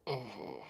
Oh.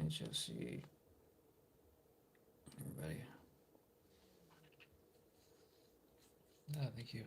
Jesse. Everybody. Ah, thank you.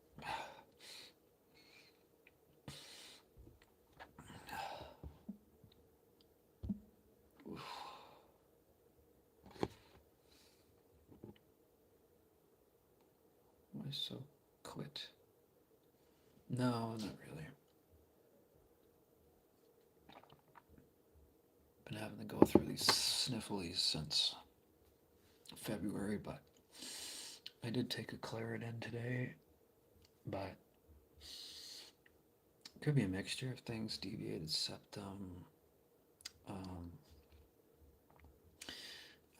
Yeah. Why so quit? No, not really. Been having to go through these snifflies since February, but I did take a Claritin today, but it could be a mixture of things, deviated septum, um,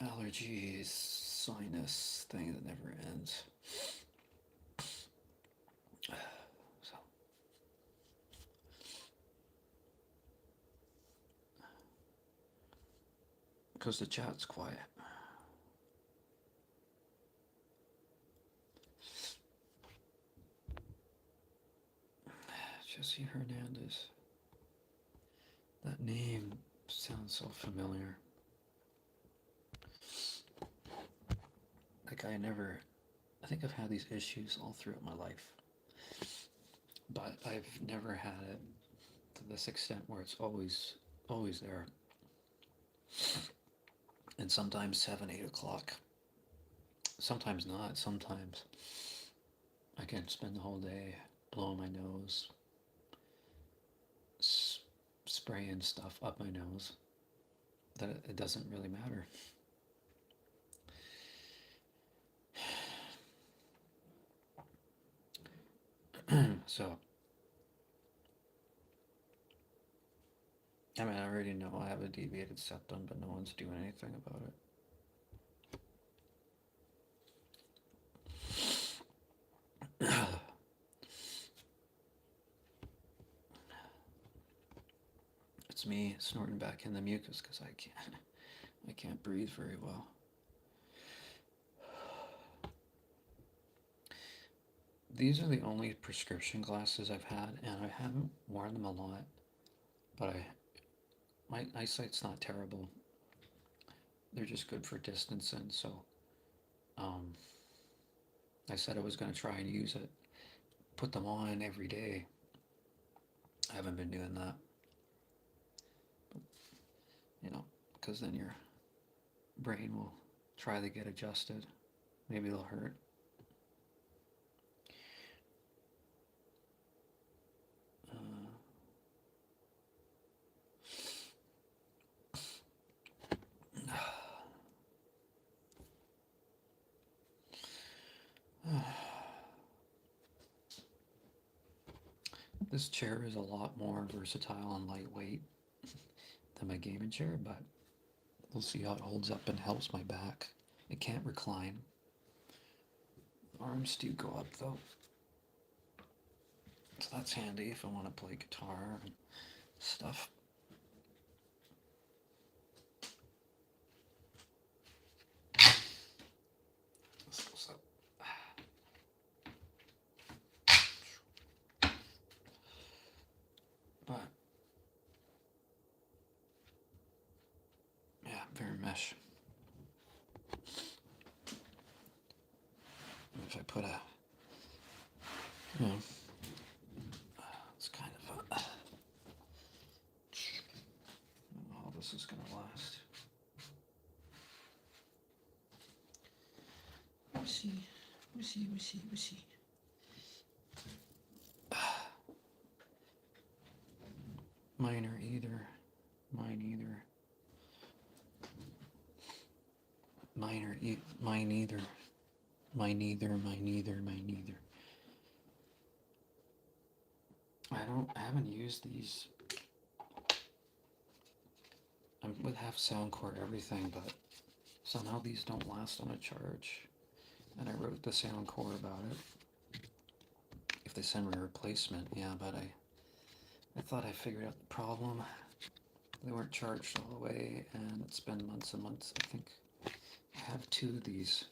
allergies, sinus thing that never ends. So, because the chat's quiet. Jesse Hernandez. That name sounds so familiar. Like I think I've had these issues all throughout my life, but I've never had it to this extent where it's always there. And sometimes 7, 8 o'clock. Sometimes not. Sometimes I can spend the whole day blowing my nose, spraying stuff up my nose. That it doesn't really matter. So, I mean, I already know I have a deviated septum, but no one's doing anything about it. It's me snorting back in the mucus because I can't breathe very well. These are the only prescription glasses I've had, and I haven't worn them a lot, but my eyesight's not terrible. They're just good for distancing, so um, I said I was going to try and use it, put them on every day. I haven't been doing that, but, because then your brain will try to get adjusted. Maybe they'll hurt. This chair is a lot more versatile and lightweight than my gaming chair, but we'll see how it holds up and helps my back. It can't recline. Arms do go up though. So that's handy if I want to play guitar and stuff. But yeah, very mesh. If I put it's kind of how this is gonna last. We'll see. Mine either. Mine either. Mine either. Mine either. Mine either. I haven't used these. I'm with half Soundcore everything, but somehow these don't last on a charge. And I wrote the Soundcore about it. If they send me a replacement, yeah, but I thought I figured out the problem. They weren't charged all the way, and it's been months and months. I think I have two of these.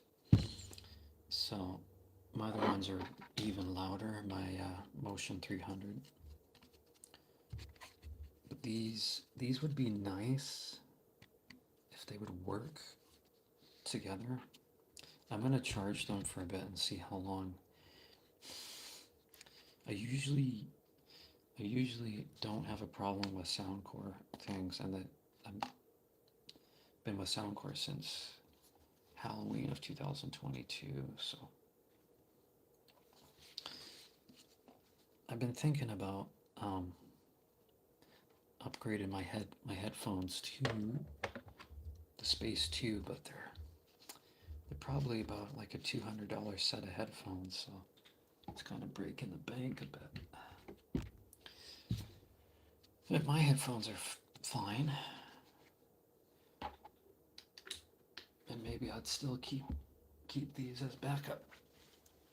So my other ones are even louder, my Motion 300. But these would be nice if they would work together. I'm gonna charge them for a bit and see how long. I usually don't have a problem with Soundcore things, and that I've been with Soundcore since Halloween of 2022. So I've been thinking about upgrading my headphones to the Space 2, but they're probably about like a $200 set of headphones, so it's kind of breaking the bank a bit. But my headphones are fine, and maybe I'd still keep these as backup.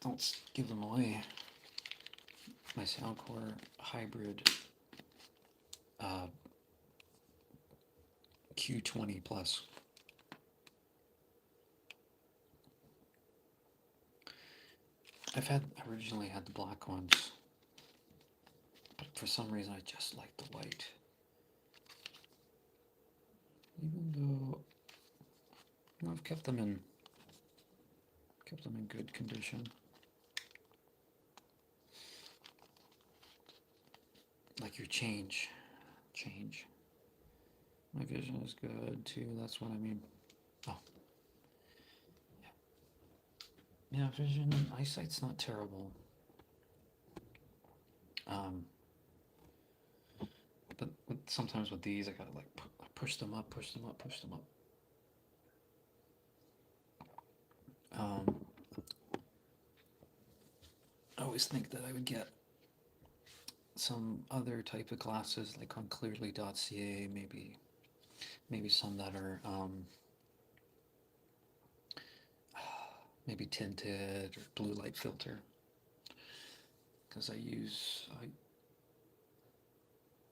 Don't give them away. My Soundcore hybrid Q20 Plus. Originally had the black ones, but for some reason I just like the white. Even though I've kept them in good condition. Like your change. My vision is good too, that's what I mean. Oh. Yeah, vision, eyesight's not terrible. But sometimes with these, I gotta like push them up. I always think that I would get some other type of glasses, like on Clearly.ca, maybe some that are maybe tinted or blue light filter, because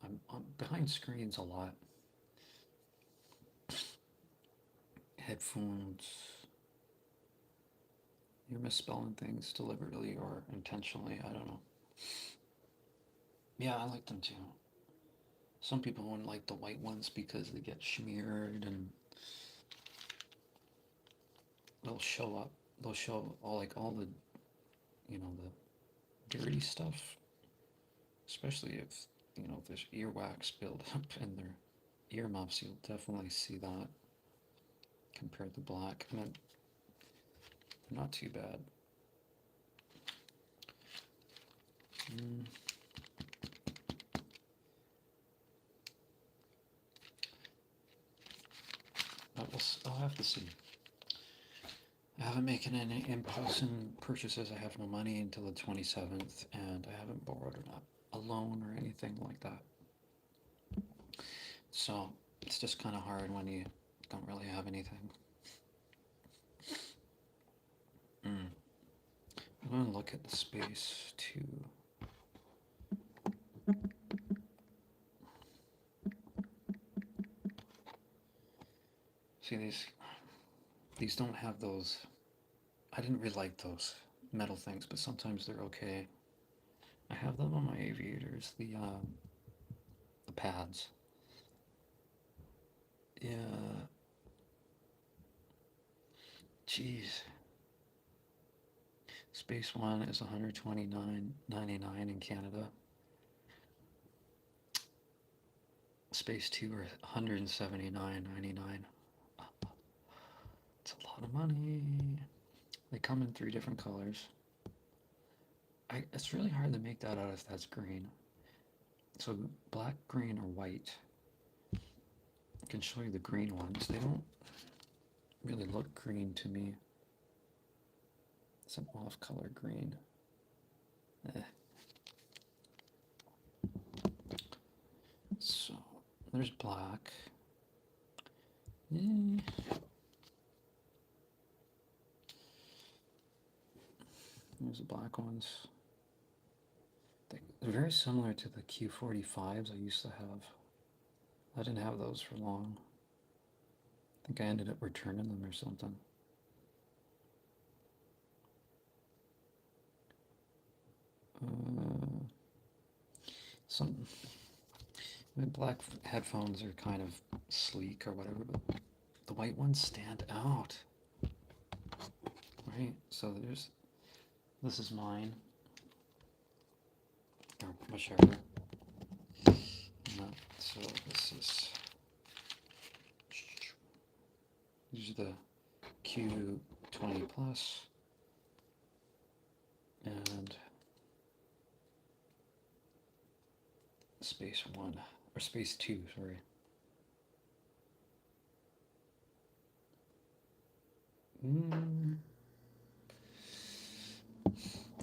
I'm behind screens a lot. Headphones. You're misspelling things deliberately or intentionally, I don't know. Yeah, I like them too. Some people wouldn't like the white ones because they get smeared and they'll show all the the dirty stuff, especially if if there's earwax build up in their earmuffs. You'll definitely see that compared to black. I mean, not too bad. I'll have to see. I haven't making any impulse purchases. I have no money until the 27th, and I haven't borrowed a loan or anything like that. So it's just kind of hard when you don't really have anything. I'm going to look at the Space 2. See, these don't have those. I didn't really like those metal things, but sometimes they're okay. I have them on my aviators, the pads. Yeah. Jeez. Space One is $129.99 in Canada. Space 2 are $179.99. It's a lot of money. They come in 3 different colors. It's really hard to make that out if that's green. So black, green, or white. I can show you the green ones. They don't. really look green to me. It's an off-color green. Eh. So there's black. Eh. There's the black ones. They're very similar to the Q45s I used to have. I didn't have those for long. I think I ended up returning them or something. Some black headphones are kind of sleek or whatever, but the white ones stand out. Right? So this is mine. Or whichever. So this is, these are the Q20 Plus and Space 1, or Space 2, sorry.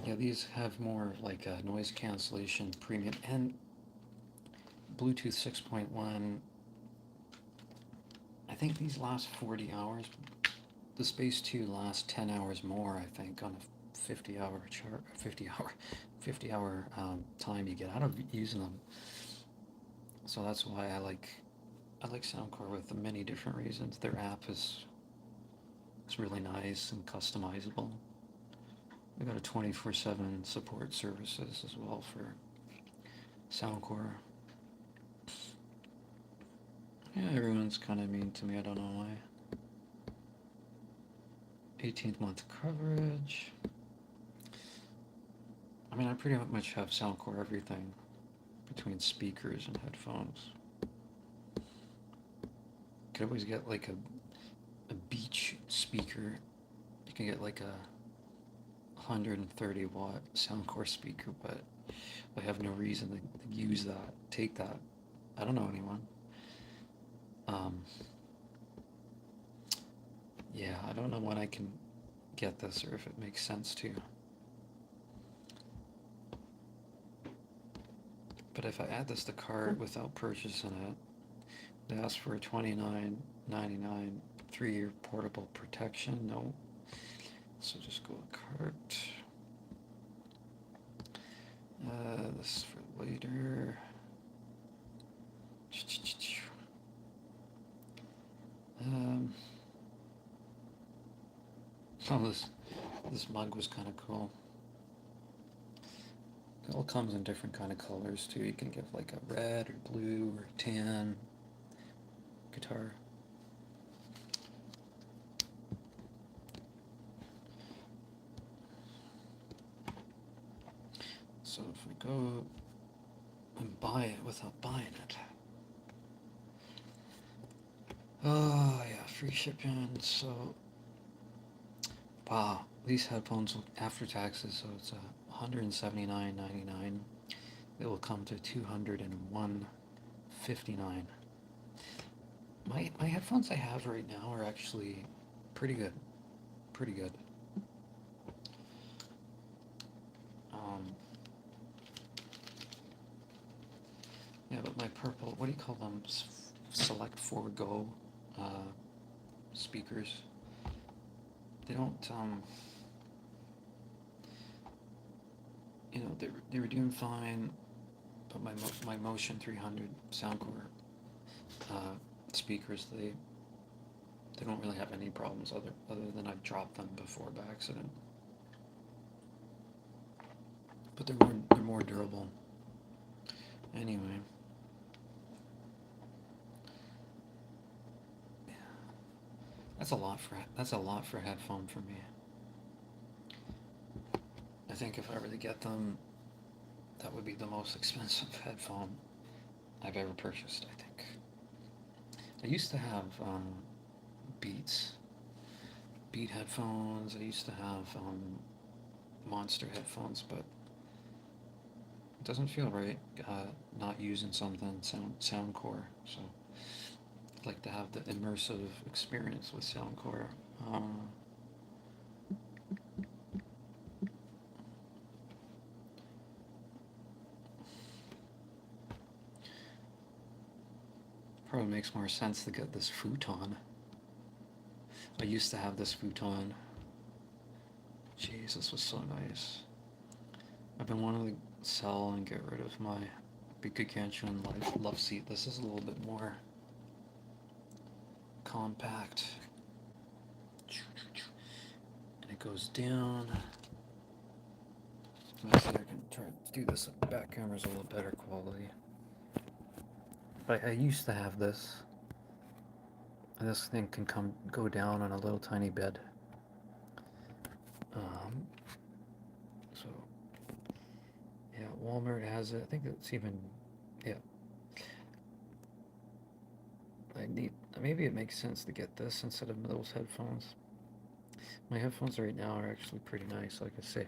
Yeah, these have more like a noise cancellation premium and Bluetooth 6.1. I think these last 40 hours. The Space 2 lasts 10 hours more, I think, on a 50-hour chart, 50-hour time you get out of using them. So that's why I like Soundcore with many different reasons. Their app is really nice and customizable. They got a 24/7 support services as well for Soundcore. Yeah, everyone's kind of mean to me. I don't know why. 18th month coverage. I mean, I pretty much have Soundcore everything between speakers and headphones. Could always get like a beach speaker. You can get like a 130 watt Soundcore speaker, but I have no reason to use that, take that. I don't know anyone. Yeah, I don't know when I can get this or if it makes sense to. But if I add this to cart without purchasing it, they ask for a $29.99 3-year portable protection. No. So just go to cart. This is for later. Oh, this mug was kind of cool. It all comes in different kind of colors too. You can get like a red or blue or tan guitar. So if we go and buy it without buying it. Oh yeah, free shipping. So wow, these headphones after taxes, so it's $179.99. It will come to $201.59. My headphones I have right now are actually pretty good. Pretty good. Yeah, but my purple, what do you call them? Select 4 Go speakers. They don't, you know, they were doing fine, but my Motion 300 Soundcore speakers, they don't really have any problems other than I've dropped them before by accident. But they're more durable. Anyway. That's a lot for a headphone for me. I think if I were to get them, that would be the most expensive headphone I've ever purchased, I think. I used to have Beat headphones. I used to have Monster headphones, but it doesn't feel right not using something Soundcore. So like to have the immersive experience with Soundcore. Um, Probably makes more sense to get this futon. I used to have this futon. Jeez, this was so nice. I've been wanting to sell and get rid of my Bikuganshin love seat. This is a little bit more compact. And it goes down. Let's see if I can try to do this. The back camera's a little better quality. But I used to have this. And this thing can go down on a little tiny bed. So yeah, Walmart has it. I think it's even, yeah. Maybe it makes sense to get this instead of those headphones. My headphones right now are actually pretty nice, like I say.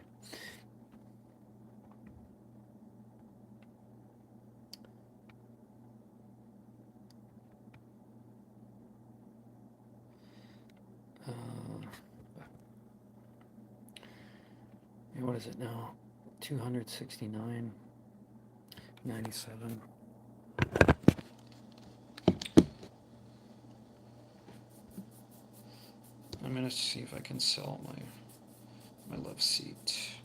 What is it now? 269.97. I'm gonna see if I can sell my love seat.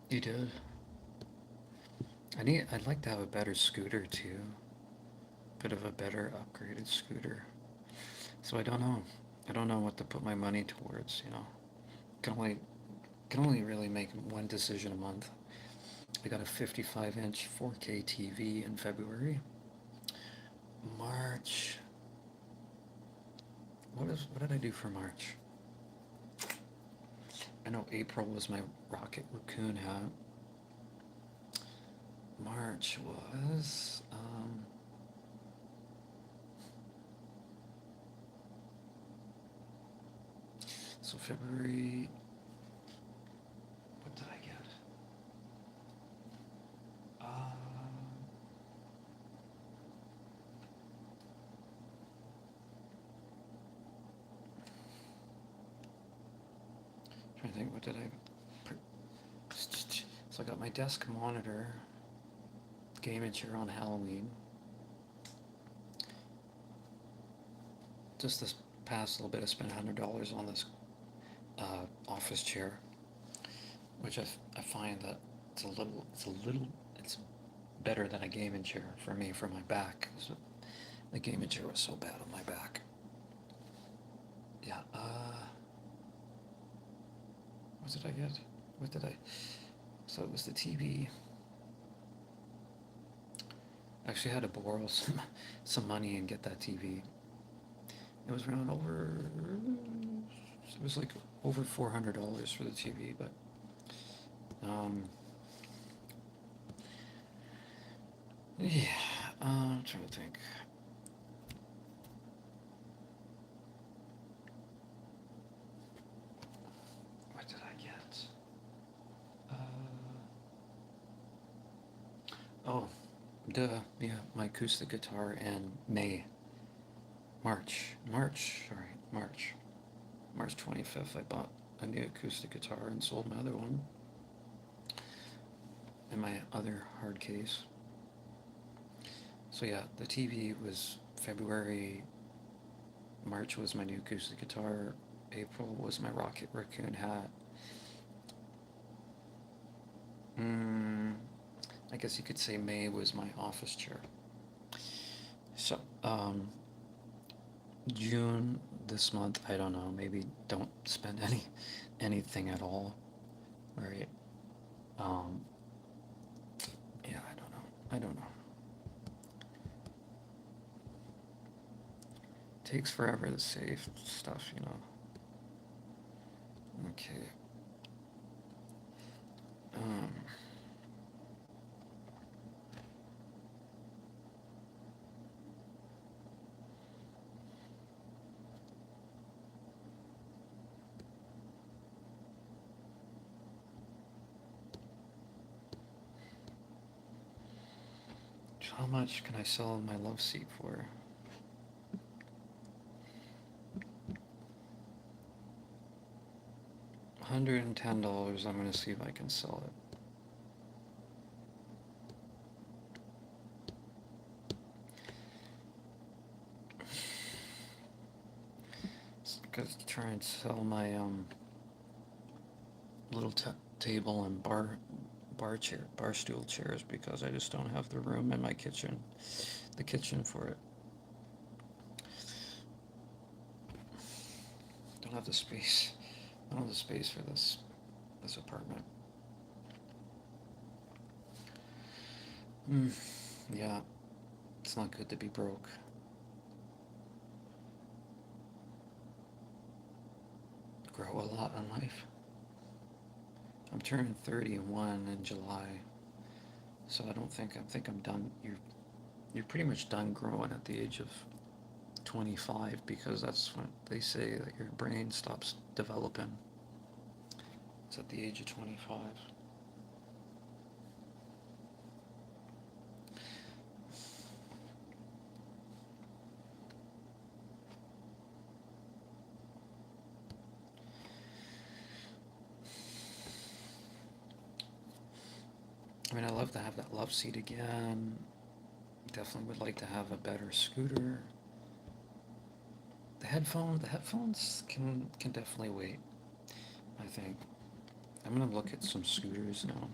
You did. I'd like to have a better scooter too. Bit of a better upgraded scooter. So I don't know. I don't know what to put my money towards, you know. Can only really make one decision a month. I got a 55-inch 4K TV in February. March. What did I do for March? I know April was my Rocket Raccoon hat. March was so February. What did I get? Trying to think, what did I? So I got my desk monitor, gaming chair on Halloween. Just this past little bit, I spent $100 on this office chair, which I find that it's better than a gaming chair for me, for my back. So the gaming chair was so bad on my back. Yeah. What did I get? What did I? So it was the TV. I actually had to borrow some money and get that TV. It was around over. It was like over $400 for the TV, but yeah. I'm trying to think. What did I get? Oh, duh. Yeah, my acoustic guitar in March. March 25th, I bought a new acoustic guitar and sold my other one. And my other hard case. So yeah, the TV was February. March was my new acoustic guitar. April was my Rocket Raccoon hat. I guess you could say May was my office chair. So, June this month, I don't know, maybe don't spend anything at all, right? I don't know. Takes forever to save stuff, you know. Okay. Um, how much can I sell my love seat for? $110. I'm gonna see if I can sell it. Because to try and sell my little table and bar stool chairs because I just don't have the room in my kitchen, the kitchen for it. Don't have the space. I don't have the space for this apartment. Yeah, it's not good to be broke. Grow a lot in life. I'm turning 31 in July, so I think I'm done. You're pretty much done growing at the age of 25 because that's when they say that your brain stops developing. It's at the age of 25. I mean, I love to have that love seat again. Definitely would like to have a better scooter. The headphones can definitely wait. I think I'm gonna look at some scooters now.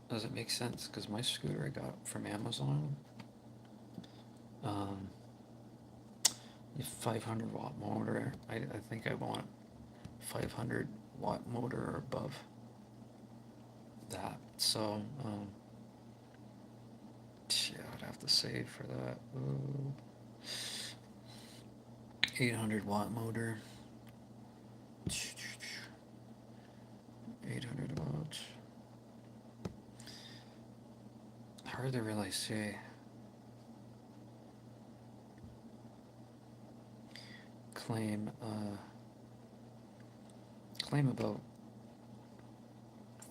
Does it make sense? Because my scooter I got from Amazon, um, 500-watt motor. I think I want 500-watt motor or above that. So, yeah, I'd have to save for that. Ooh. 800-watt motor. 800 watts. Hard to really say. Claim about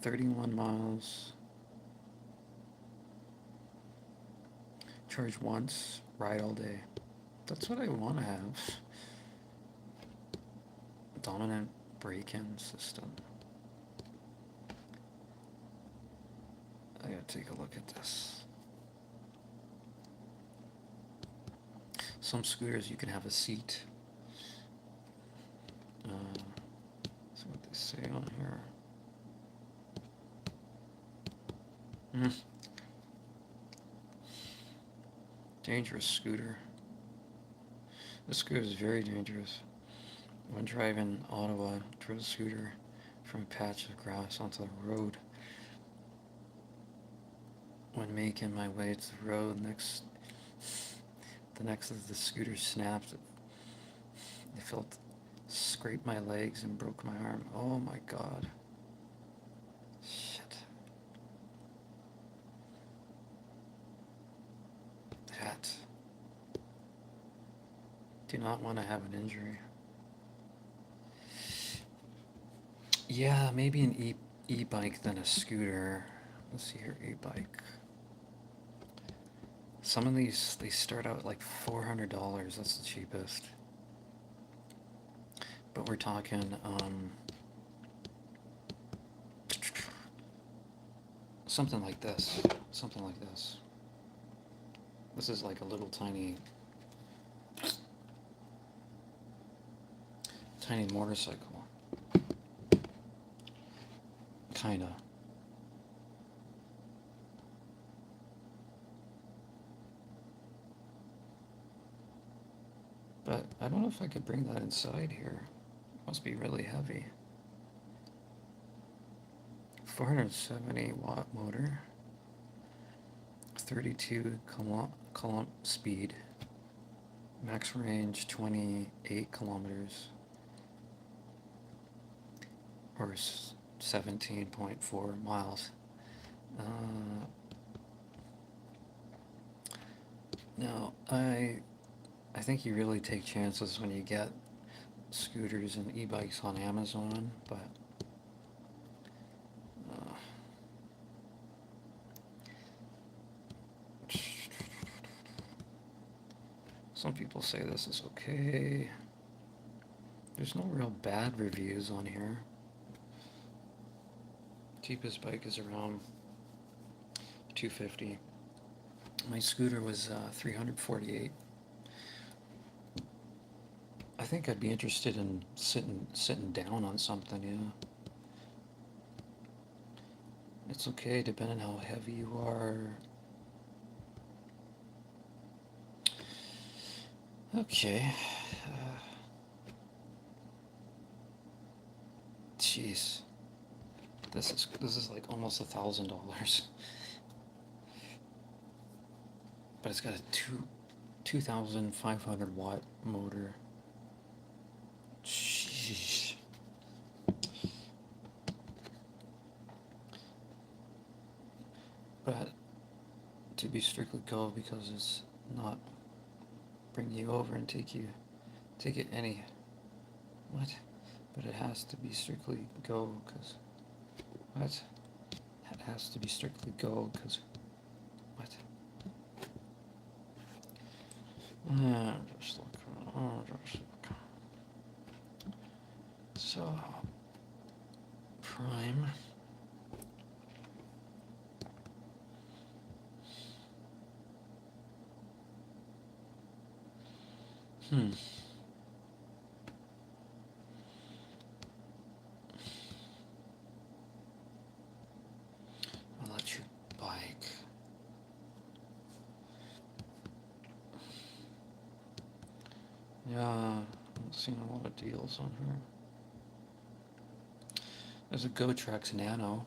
31 miles. Charge once, ride all day. That's what I want to have. Dominant break-in system. I gotta take a look at this. Some scooters you can have a seat. That's what they say on here. Dangerous scooter. This scooter is very dangerous. When driving Ottawa, I drove a scooter from a patch of grass onto the road. When making my way to the road, the next of the scooter snapped. I felt scraped my legs and broke my arm. Oh my god. Shit. That. Do not want to have an injury. Yeah, maybe an e-bike than a scooter. Let's see here, e-bike. Some of these, they start out at like $400. That's the cheapest. But we're talking, something like this. Something like this. This is like a little tiny motorcycle. Kinda. But I don't know if I could bring that inside here. It must be really heavy. 470 watt motor, 32 column speed, max range 28 kilometers, or 17.4 miles. Now, I think you really take chances when you get scooters and e-bikes on Amazon, but some people say this is okay. There's no real bad reviews on here. Cheapest bike is around $250. My scooter was $348. I think I'd be interested in sitting down on something, yeah. It's okay depending on how heavy you are. Okay. Jeez. This is like almost $1,000. But it's got a 2,500 watt motor. Jeez. But to be strictly go because it's not bring you over and take it any what? But it has to be strictly go because what? It has to be strictly go because what? Just look. So Prime. Electric bike. Yeah, I'm seeing a lot of deals on here. There's a GoTrex Nano.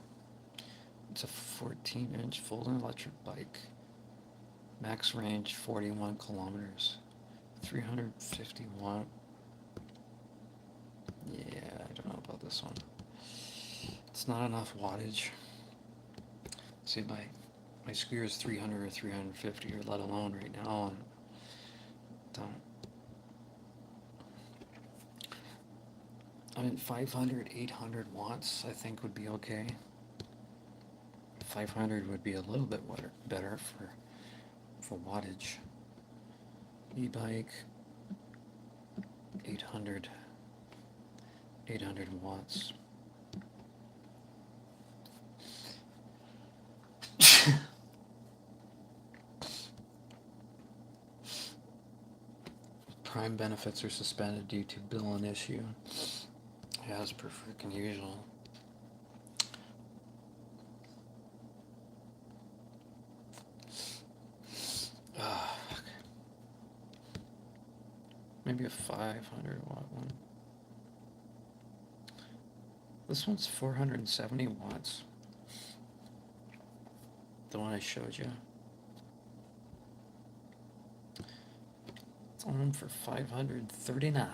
It's a 14-inch folding electric bike. Max range 41 kilometers. 350 watt. Yeah, I don't know about this one. It's not enough wattage. See, my scooter is 300 or 350, or let alone right now, and don't. I mean, 500, 800 watts, I think would be okay. 500 would be a little bit better for wattage. E-bike, 800 watts. Prime benefits are suspended due to billing issue. As per freaking usual. Maybe a 500 watt one. This one's 470 watts. The one I showed you. It's on for $539.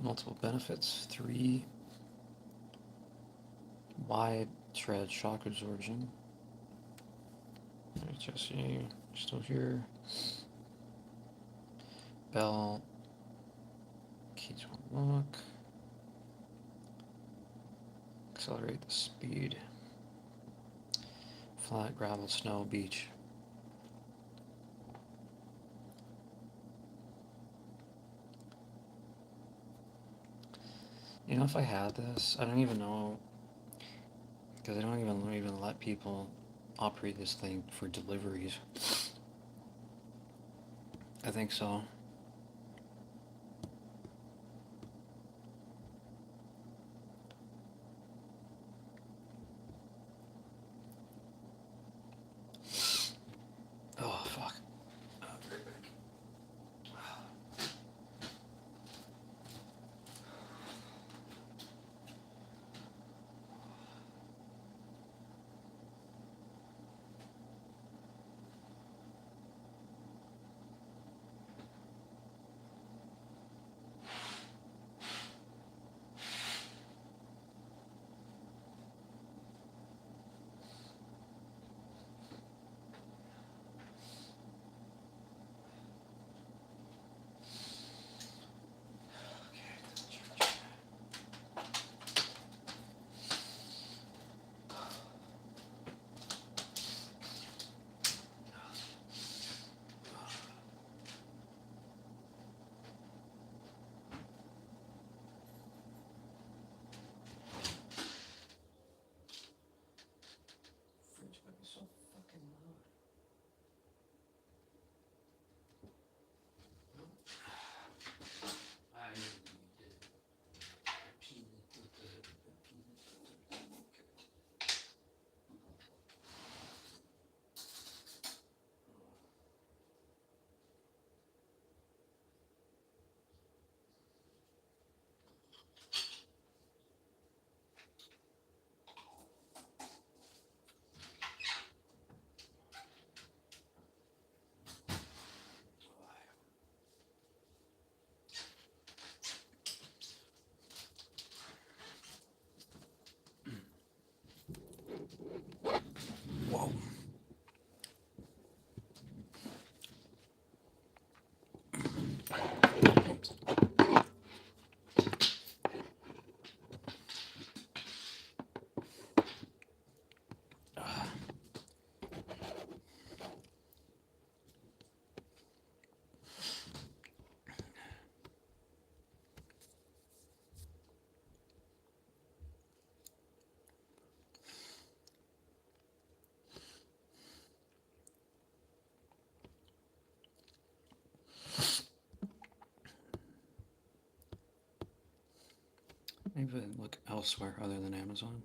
Multiple benefits. 3 wide tread shock absorption. HSE still here. Bell. Keys will lock. Accelerate the speed. Flat, gravel, snow, beach. You know, if I had this, I don't even know, because I don't even let people operate this thing for deliveries. I think so. Oh, fuck. Fridge gonna be so fucking loud. I did peanut butter. Whoa. Maybe look elsewhere other than Amazon.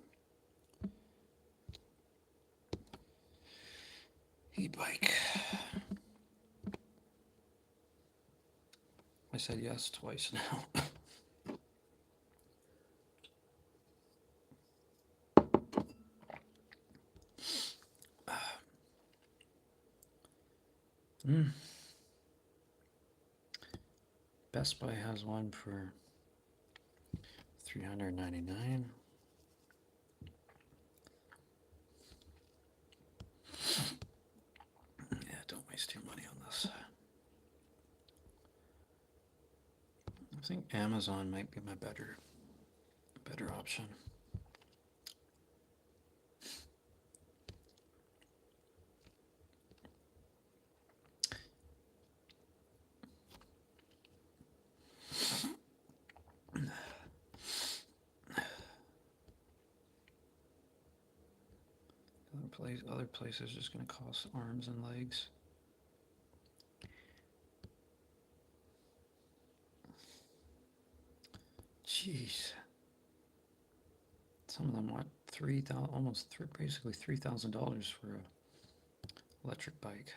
E-bike. I said yes twice now. Best Buy has one for $399. Yeah, don't waste your money on this. I think Amazon might be my better option. Other places just going to cost arms and legs. Jeez. Some of them want basically $3,000 for a electric bike.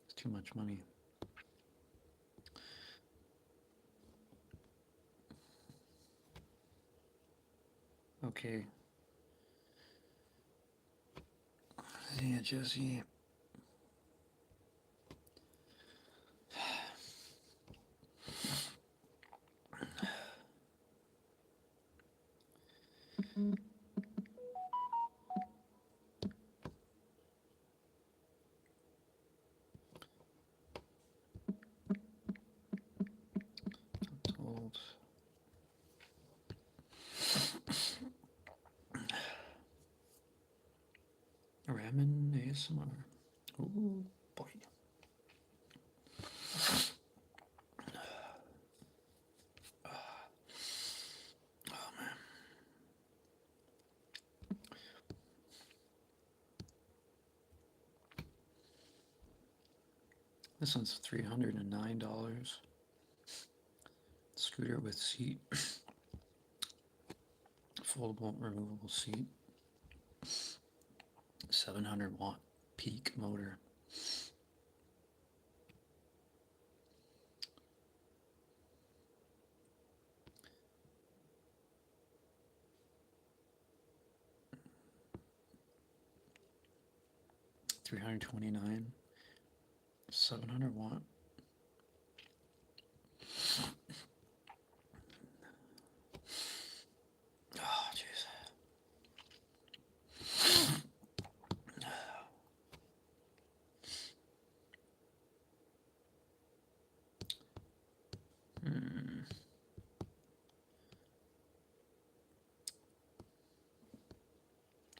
It's too much money. Okay. Yeah, Jesse. Told. Ramen ASMR. Ooh, boy. Oh, man. This one's $309. Scooter with seat, foldable, removable seat, 700-watt peak motor. $329, 700-watt. Oh, jeez.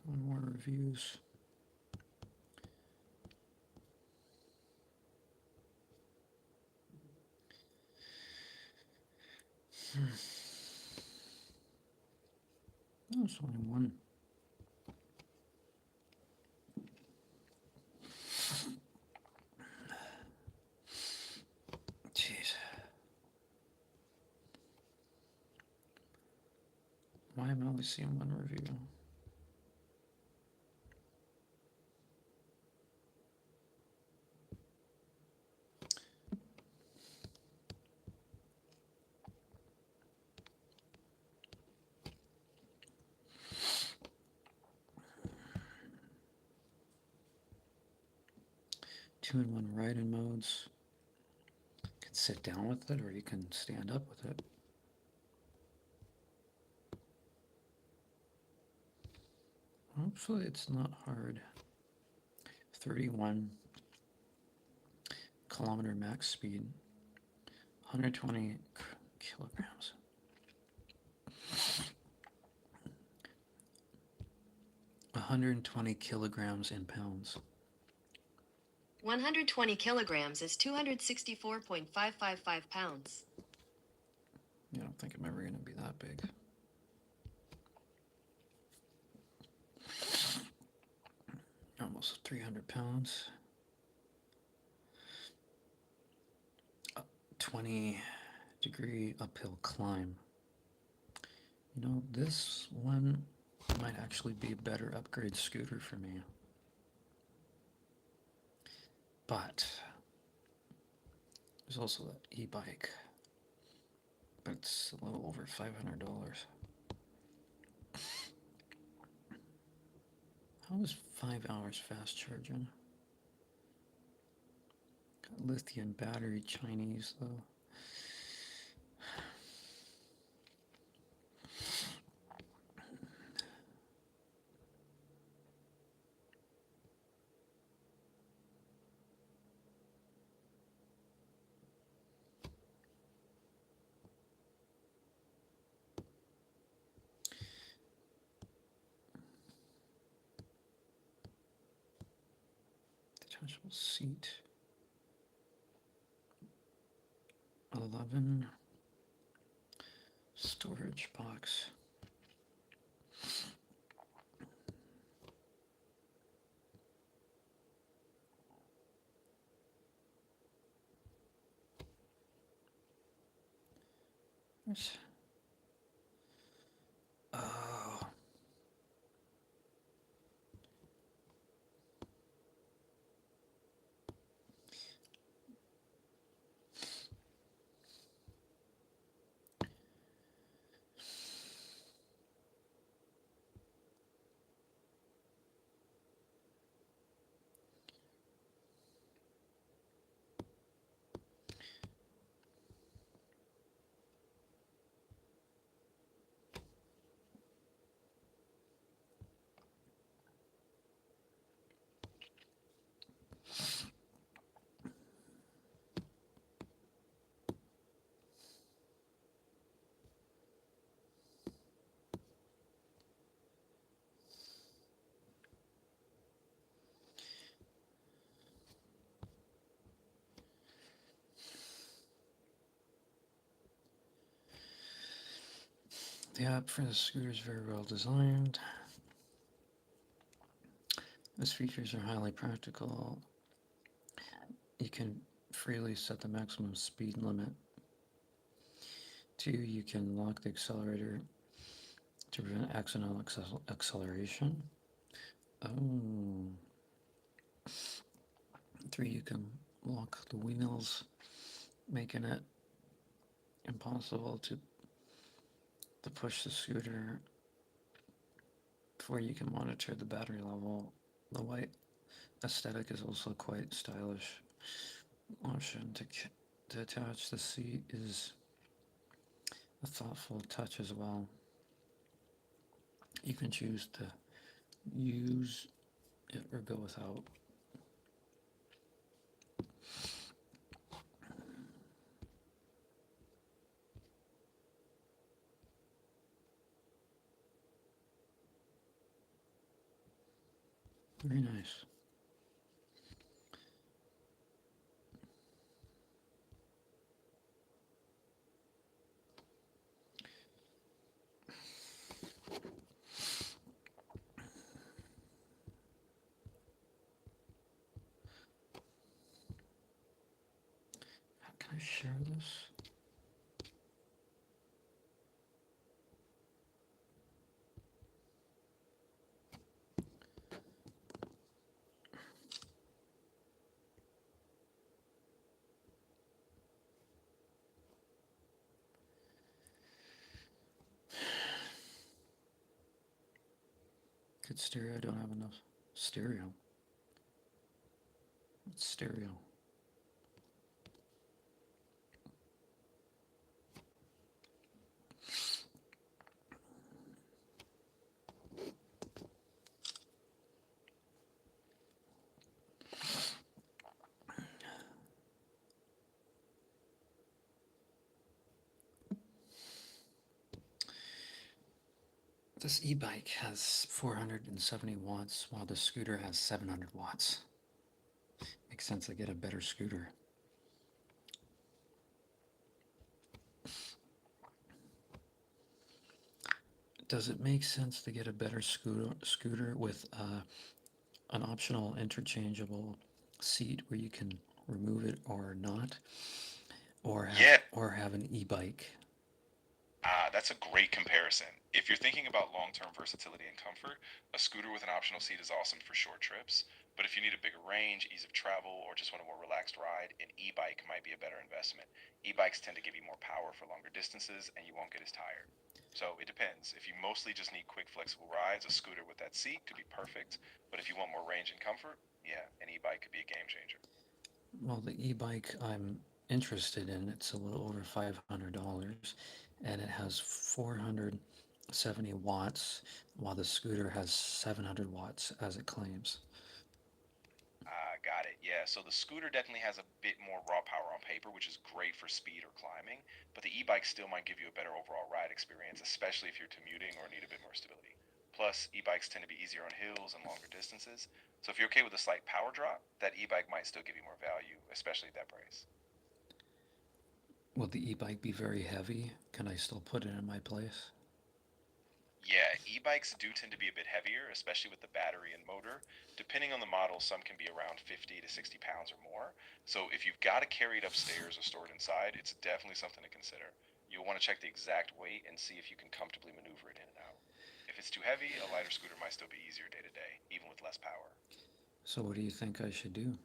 One more reviews. Oh, it's only one. Jeez. Why am I only seeing one review? Two-in-one ride-in modes. You can sit down with it or you can stand up with it. Hopefully it's not hard. 31 kilometer max speed, 120 kilograms. 120 kilograms in pounds. 120 kilograms is 264.555 pounds. I don't think I'm ever going to be that big. Almost 300 pounds. 20-degree uphill climb. You know, this one might actually be a better upgrade scooter for me. But there's also that e-bike. But it's a little over $500. How is 5 hours fast charging? Got lithium battery, Chinese though. Detachable seat. 11. Storage box. There's, oh. The app for the scooter is very well designed. Those features are highly practical. You can freely set the maximum speed limit. 2, you can lock the accelerator to prevent accidental acceleration. Oh. 3, you can lock the wheels, making it impossible to push the scooter. 4, you can monitor the battery level. The white aesthetic is also quite stylish. Option to attach the seat is a thoughtful touch as well. You can choose to use it or go without. Very nice. How can I share this? Good stereo. I don't have enough stereo. What's stereo? This e-bike has 470 watts, while the scooter has 700 watts. Makes sense I get a better scooter. Does it make sense to get a better scooter with an optional interchangeable seat where you can remove it or not, or have an e-bike? That's a great comparison. If you're thinking about long-term versatility and comfort, a scooter with an optional seat is awesome for short trips. But if you need a bigger range, ease of travel, or just want a more relaxed ride, an e-bike might be a better investment. E-bikes tend to give you more power for longer distances, and you won't get as tired. So it depends. If you mostly just need quick, flexible rides, a scooter with that seat could be perfect. But if you want more range and comfort, yeah, an e-bike could be a game changer. Well, the e-bike I'm interested in, it's a little over $500, and it has 470 watts, while the scooter has 700 watts, as it claims. Got it. Yeah, so the scooter definitely has a bit more raw power on paper, which is great for speed or climbing, but the e-bike still might give you a better overall ride experience, especially if you're commuting or need a bit more stability. Plus, e-bikes tend to be easier on hills and longer distances, so if you're okay with a slight power drop, that e-bike might still give you more value, especially at that price. Will the e-bike be very heavy? Can I still put it in my place? Yeah, e-bikes do tend to be a bit heavier, especially with the battery and motor. Depending on the model, some can be around 50 to 60 pounds or more. So if you've got to carry it upstairs or store it inside, it's definitely something to consider. You'll want to check the exact weight and see if you can comfortably maneuver it in and out. If it's too heavy, a lighter scooter might still be easier day to day, even with less power. So what do you think I should do?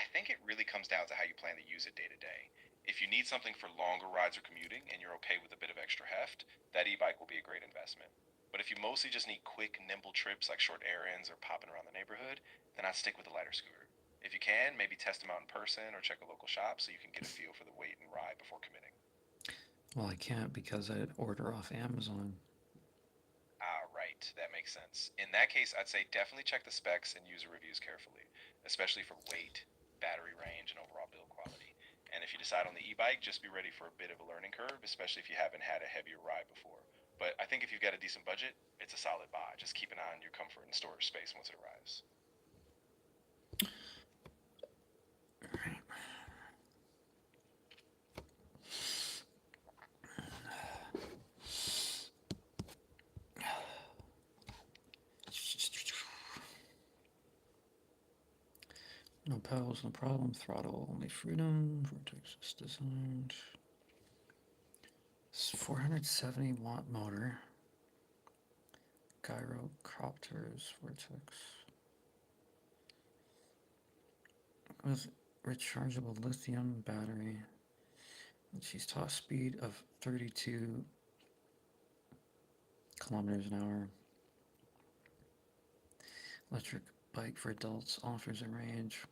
I think it really comes down to how you plan to use it day to day. If you need something for longer rides or commuting and you're okay with a bit of extra heft, that e-bike will be a great investment. But if you mostly just need quick, nimble trips like short errands or popping around the neighborhood, then I'd stick with a lighter scooter. If you can, maybe test them out in person or check a local shop so you can get a feel for the weight and ride before committing. Well, I can't because I order off Amazon. Ah, right, that makes sense. In that case, I'd say definitely check the specs and user reviews carefully, especially for weight, battery range, and overall build quality. And if you decide on the e-bike, just be ready for a bit of a learning curve, especially if you haven't had a heavier ride before. But I think if you've got a decent budget, it's a solid buy. Just keep an eye on your comfort and storage space once it arrives. No pedals, no problem. Throttle, only freedom. Vortex is designed. 470 watt motor. Gyrocopters, Vortex. With rechargeable lithium battery. She's top speed of 32 kilometers an hour. Electric bike for adults offers a range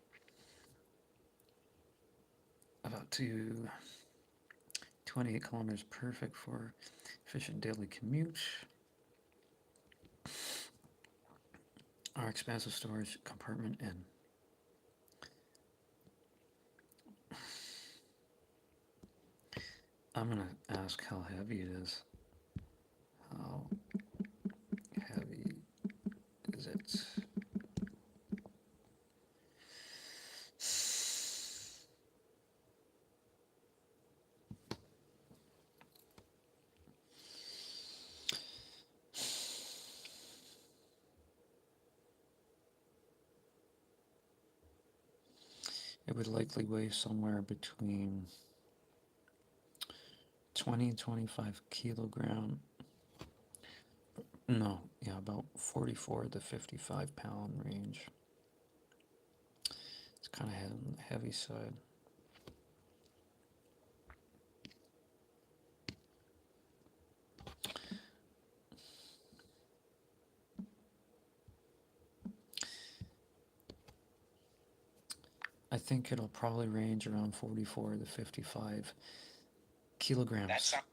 about 28 kilometers, perfect for efficient daily commute. Our expansive storage compartment in. I'm gonna ask how heavy it is. How heavy is it? It would likely weigh somewhere between 20 and 25 kilogram. No, yeah, about 44 to 55 pound range. It's kind of on the heavy side. I think it'll probably range around 44 to 55 kilograms. That's not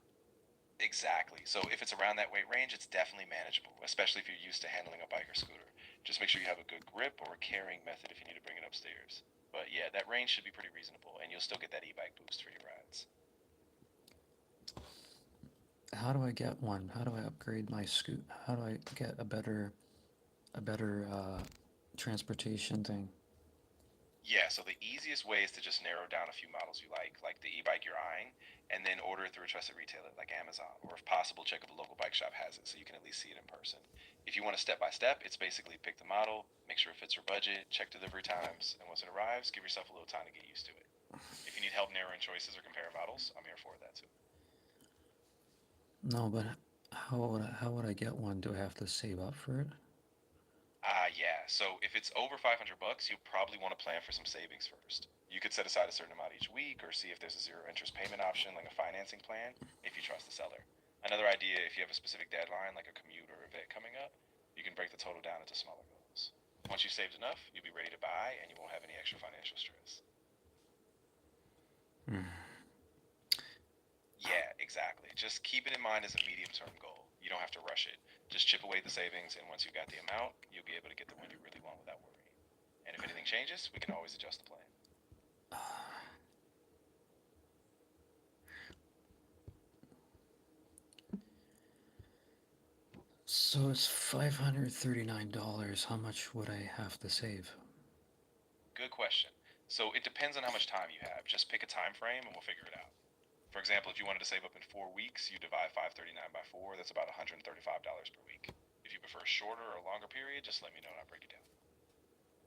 exactly. So if it's around that weight range, it's definitely manageable, especially if you're used to handling a bike or scooter. Just make sure you have a good grip or a carrying method if you need to bring it upstairs. But yeah, that range should be pretty reasonable, and you'll still get that e-bike boost for your rides. How do I get one? How do I upgrade my scoot? How do I get a better transportation thing? Yeah, so the easiest way is to just narrow down a few models you like the e-bike you're eyeing, and then order it through a trusted retailer like Amazon, or if possible, check if a local bike shop has it so you can at least see it in person. If you want a step by step, it's basically pick the model, make sure it fits your budget, check delivery times, and once it arrives, give yourself a little time to get used to it. If you need help narrowing choices or comparing models, I'm here for that too. No, but how would I get one? Do I have to save up for it? Yeah. So if it's over 500 bucks, you'll probably want to plan for some savings first. You could set aside a certain amount each week or see if there's a zero interest payment option like a financing plan if you trust the seller. Another idea, if you have a specific deadline like a commute or event coming up, you can break the total down into smaller goals. Once you've saved enough, you'll be ready to buy and you won't have any extra financial stress. Yeah, exactly. Just keep it in mind as a medium term goal. You don't have to rush it. Just chip away the savings, and once you've got the amount, you'll be able to get the one you really want without worrying. And if anything changes, we can always adjust the plan. So it's $539. How much would I have to save? Good question. So it depends on how much time you have. Just pick a time frame and we'll figure it out. For example, if you wanted to save up in 4 weeks, you divide 539 by 4. That's about $135 per week. If you prefer a shorter or longer period, just let me know and I'll break it down.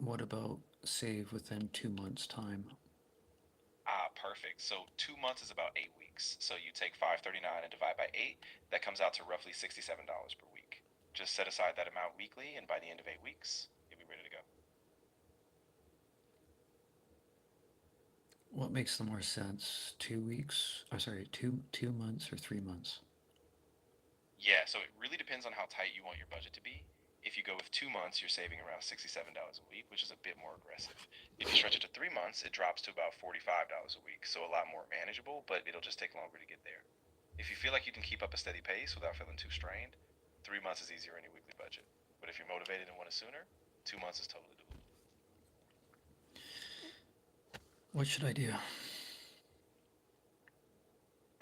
What about save within 2 months' time? Perfect. So 2 months is about 8 weeks. So you take 539 and divide by 8. That comes out to roughly $67 per week. Just set aside that amount weekly, and by the end of 8 weeks, you'll be ready to go. What makes the more sense? 2 weeks? Oh, sorry, two months or 3 months? Yeah, so it really depends on how tight you want your budget to be. If you go with 2 months, you're saving around $67 a week, which is a bit more aggressive. If you stretch it to 3 months, it drops to about $45 a week, so a lot more manageable, but it'll just take longer to get there. If you feel like you can keep up a steady pace without feeling too strained, 3 months is easier on your weekly budget. But if you're motivated and want it sooner, 2 months is totally doable. What should I do?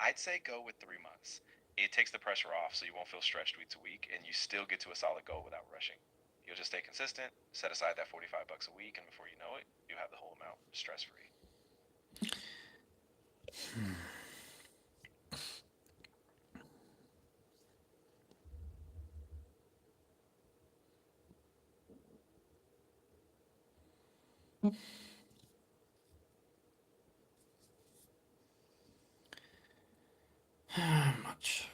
I'd say go with 3 months. It takes the pressure off so you won't feel stretched week to week and you still get to a solid goal without rushing. You'll just stay consistent, set aside that 45 bucks a week, and before you know it, you have the whole amount stress free. Much.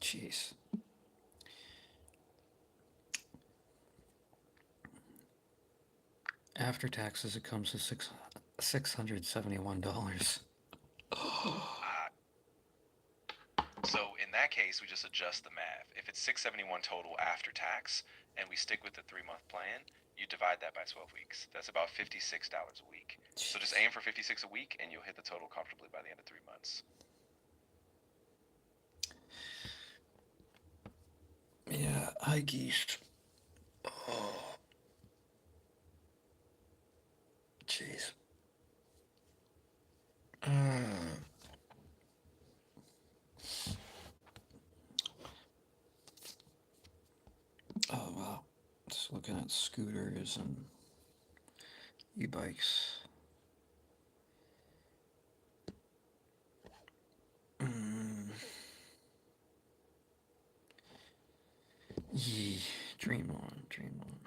Jeez. After taxes, it comes to $671. Uh, so in that case, we just adjust the math. If it's 671 total after tax, and we stick with the 3 month plan, you divide that by 12 weeks. That's about $56 a week. So just aim for 56 a week, and you'll hit the total comfortably by the end of 3 months. Yeah, hi geese. Oh, jeez. Oh wow. Just looking at scooters and e-bikes. Yee, dream on, dream on.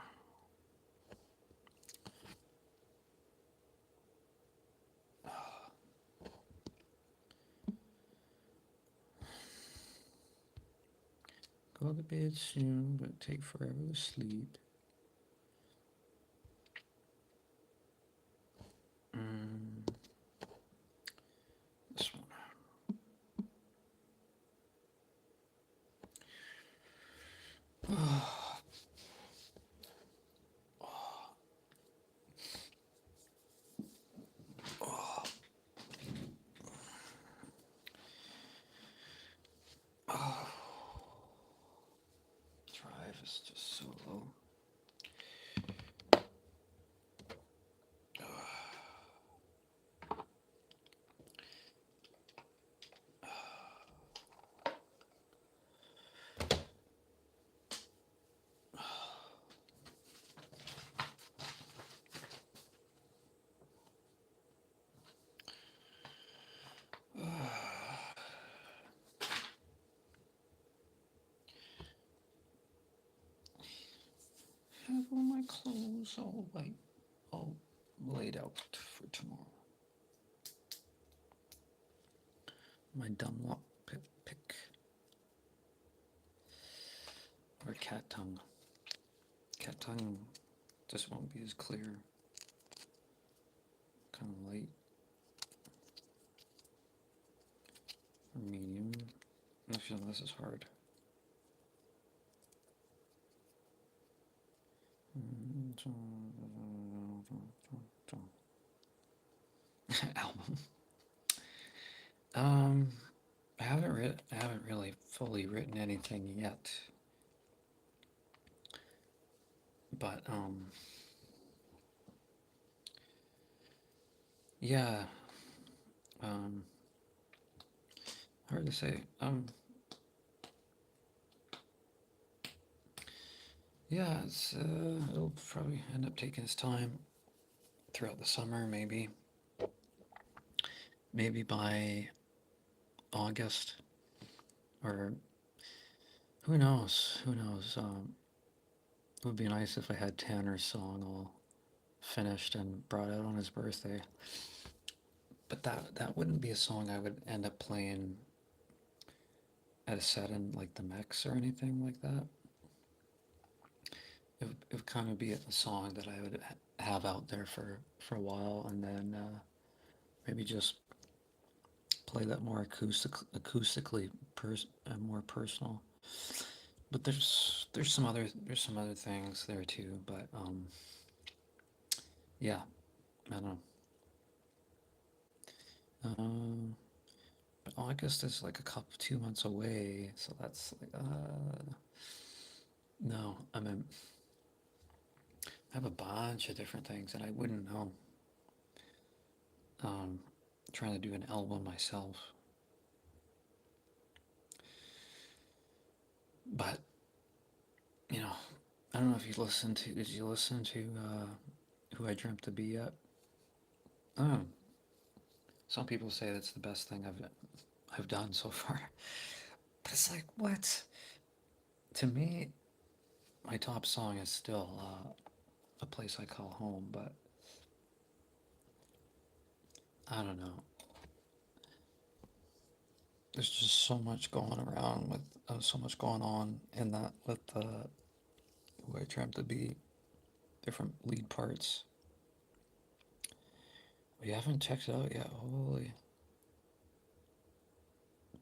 Go to bed soon, but take forever to sleep. This one. Drive is just so low. Have all my clothes all laid out for tomorrow. My Dunlop pick or cat tongue. Cat tongue just won't be as clear. Kind of light or medium. I feel this is hard. Album. I haven't really fully written anything yet. But yeah. Hard to say. Yeah, it'll probably end up taking its time throughout the summer, maybe by August, or who knows? It would be nice if I had Tanner's song all finished and brought out on his birthday. But that wouldn't be a song I would end up playing at a set in like the Mex or anything like that. It would kind of be a song that I would have out there for a while, and then maybe just play that more acoustically, more personal. But there's some other things there too. But yeah, I don't know. But August is like 2 months away, so that's like no. I mean, I have a bunch of different things, and I wouldn't know. Trying to do an album myself, but you know, I don't know if you listened to. Did you listen to Who I Dreamt to Be yet? Oh, some people say that's the best thing I've done so far. But it's like, what? To me, my top song is still A Place I Call Home, but I don't know. there's just so much going around with so much going on in that with who I dreamt to be different lead parts. We haven't checked it out yet. Holy,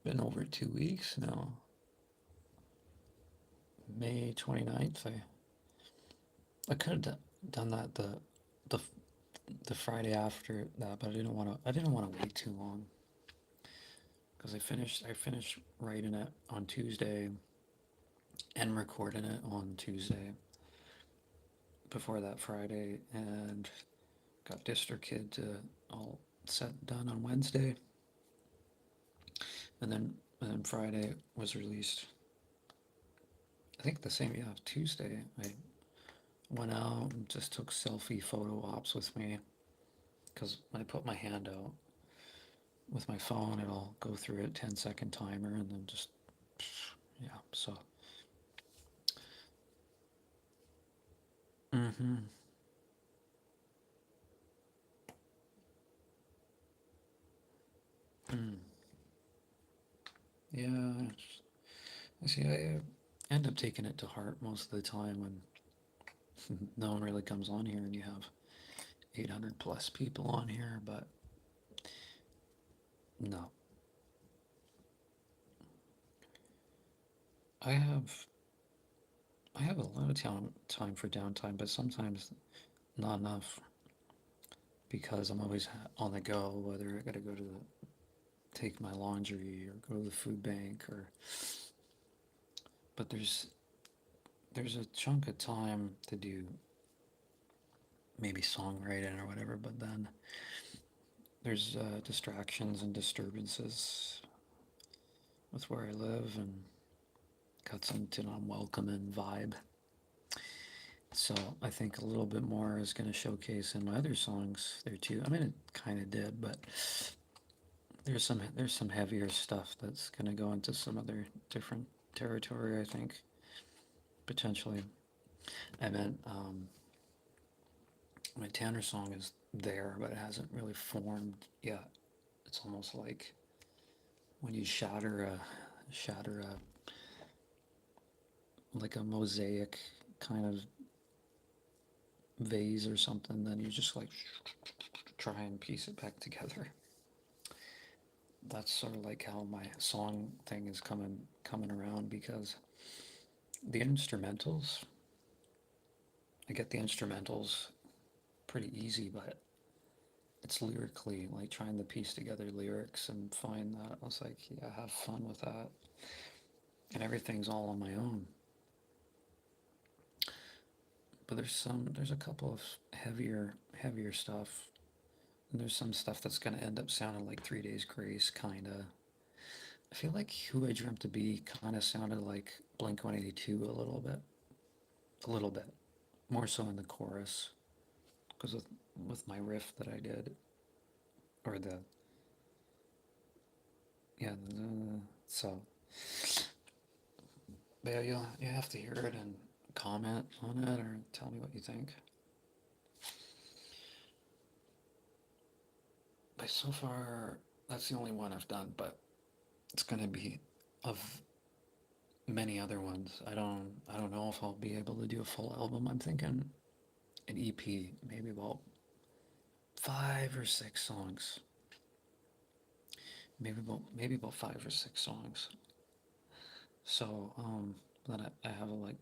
been over 2 weeks now. May 29th. I could have done that the the Friday after that, but I didn't want to wait too long because I finished writing it on Tuesday and recording it on Tuesday before that Friday, and got DistroKid all set done on Wednesday, and then Friday was released. I think the same, yeah, Tuesday. I went out and just took selfie photo ops with me because when I put my hand out with my phone, it'll go through a 10-second timer and then just, yeah, so. Mm-hmm. Mm. Yeah, I see. I end up taking it to heart most of the time when no one really comes on here and you have 800 plus people on here, but no. I have I have a lot of time for downtime, but sometimes not enough because I'm always on the go, whether I gotta go to take my laundry or go to the food bank or but there's a chunk of time to do maybe songwriting or whatever, but then there's distractions and disturbances with where I live and got some unwelcoming vibe. So I think a little bit more is going to showcase in my other songs there too. I mean, it kind of did, but there's some heavier stuff that's going to go into some other different territory. I think potentially. I meant my Tanner song is there, but it hasn't really formed yet. It's almost like when you shatter a like a mosaic kind of vase or something, then you just like try and piece it back together. That's sort of like how my song thing is coming around because the instrumentals, I get the instrumentals pretty easy, but it's lyrically like trying to piece together lyrics and find that. I was like, yeah, have fun with that, and everything's all on my own. But there's a couple of heavier stuff, and there's some stuff that's gonna end up sounding like 3 Days Grace, kinda. I feel like Who I Dreamt to Be kind of sounded like Blink 182 a little bit, more so in the chorus, because with my riff that I did, or the yeah, so. But yeah, you have to hear it and comment on it or tell me what you think. But so far, that's the only one I've done, but it's gonna be of many other ones. I don't know if I'll be able to do a full album. I'm thinking an EP, maybe about 5 or 6 songs. Maybe about 5 or 6 songs. So then I have like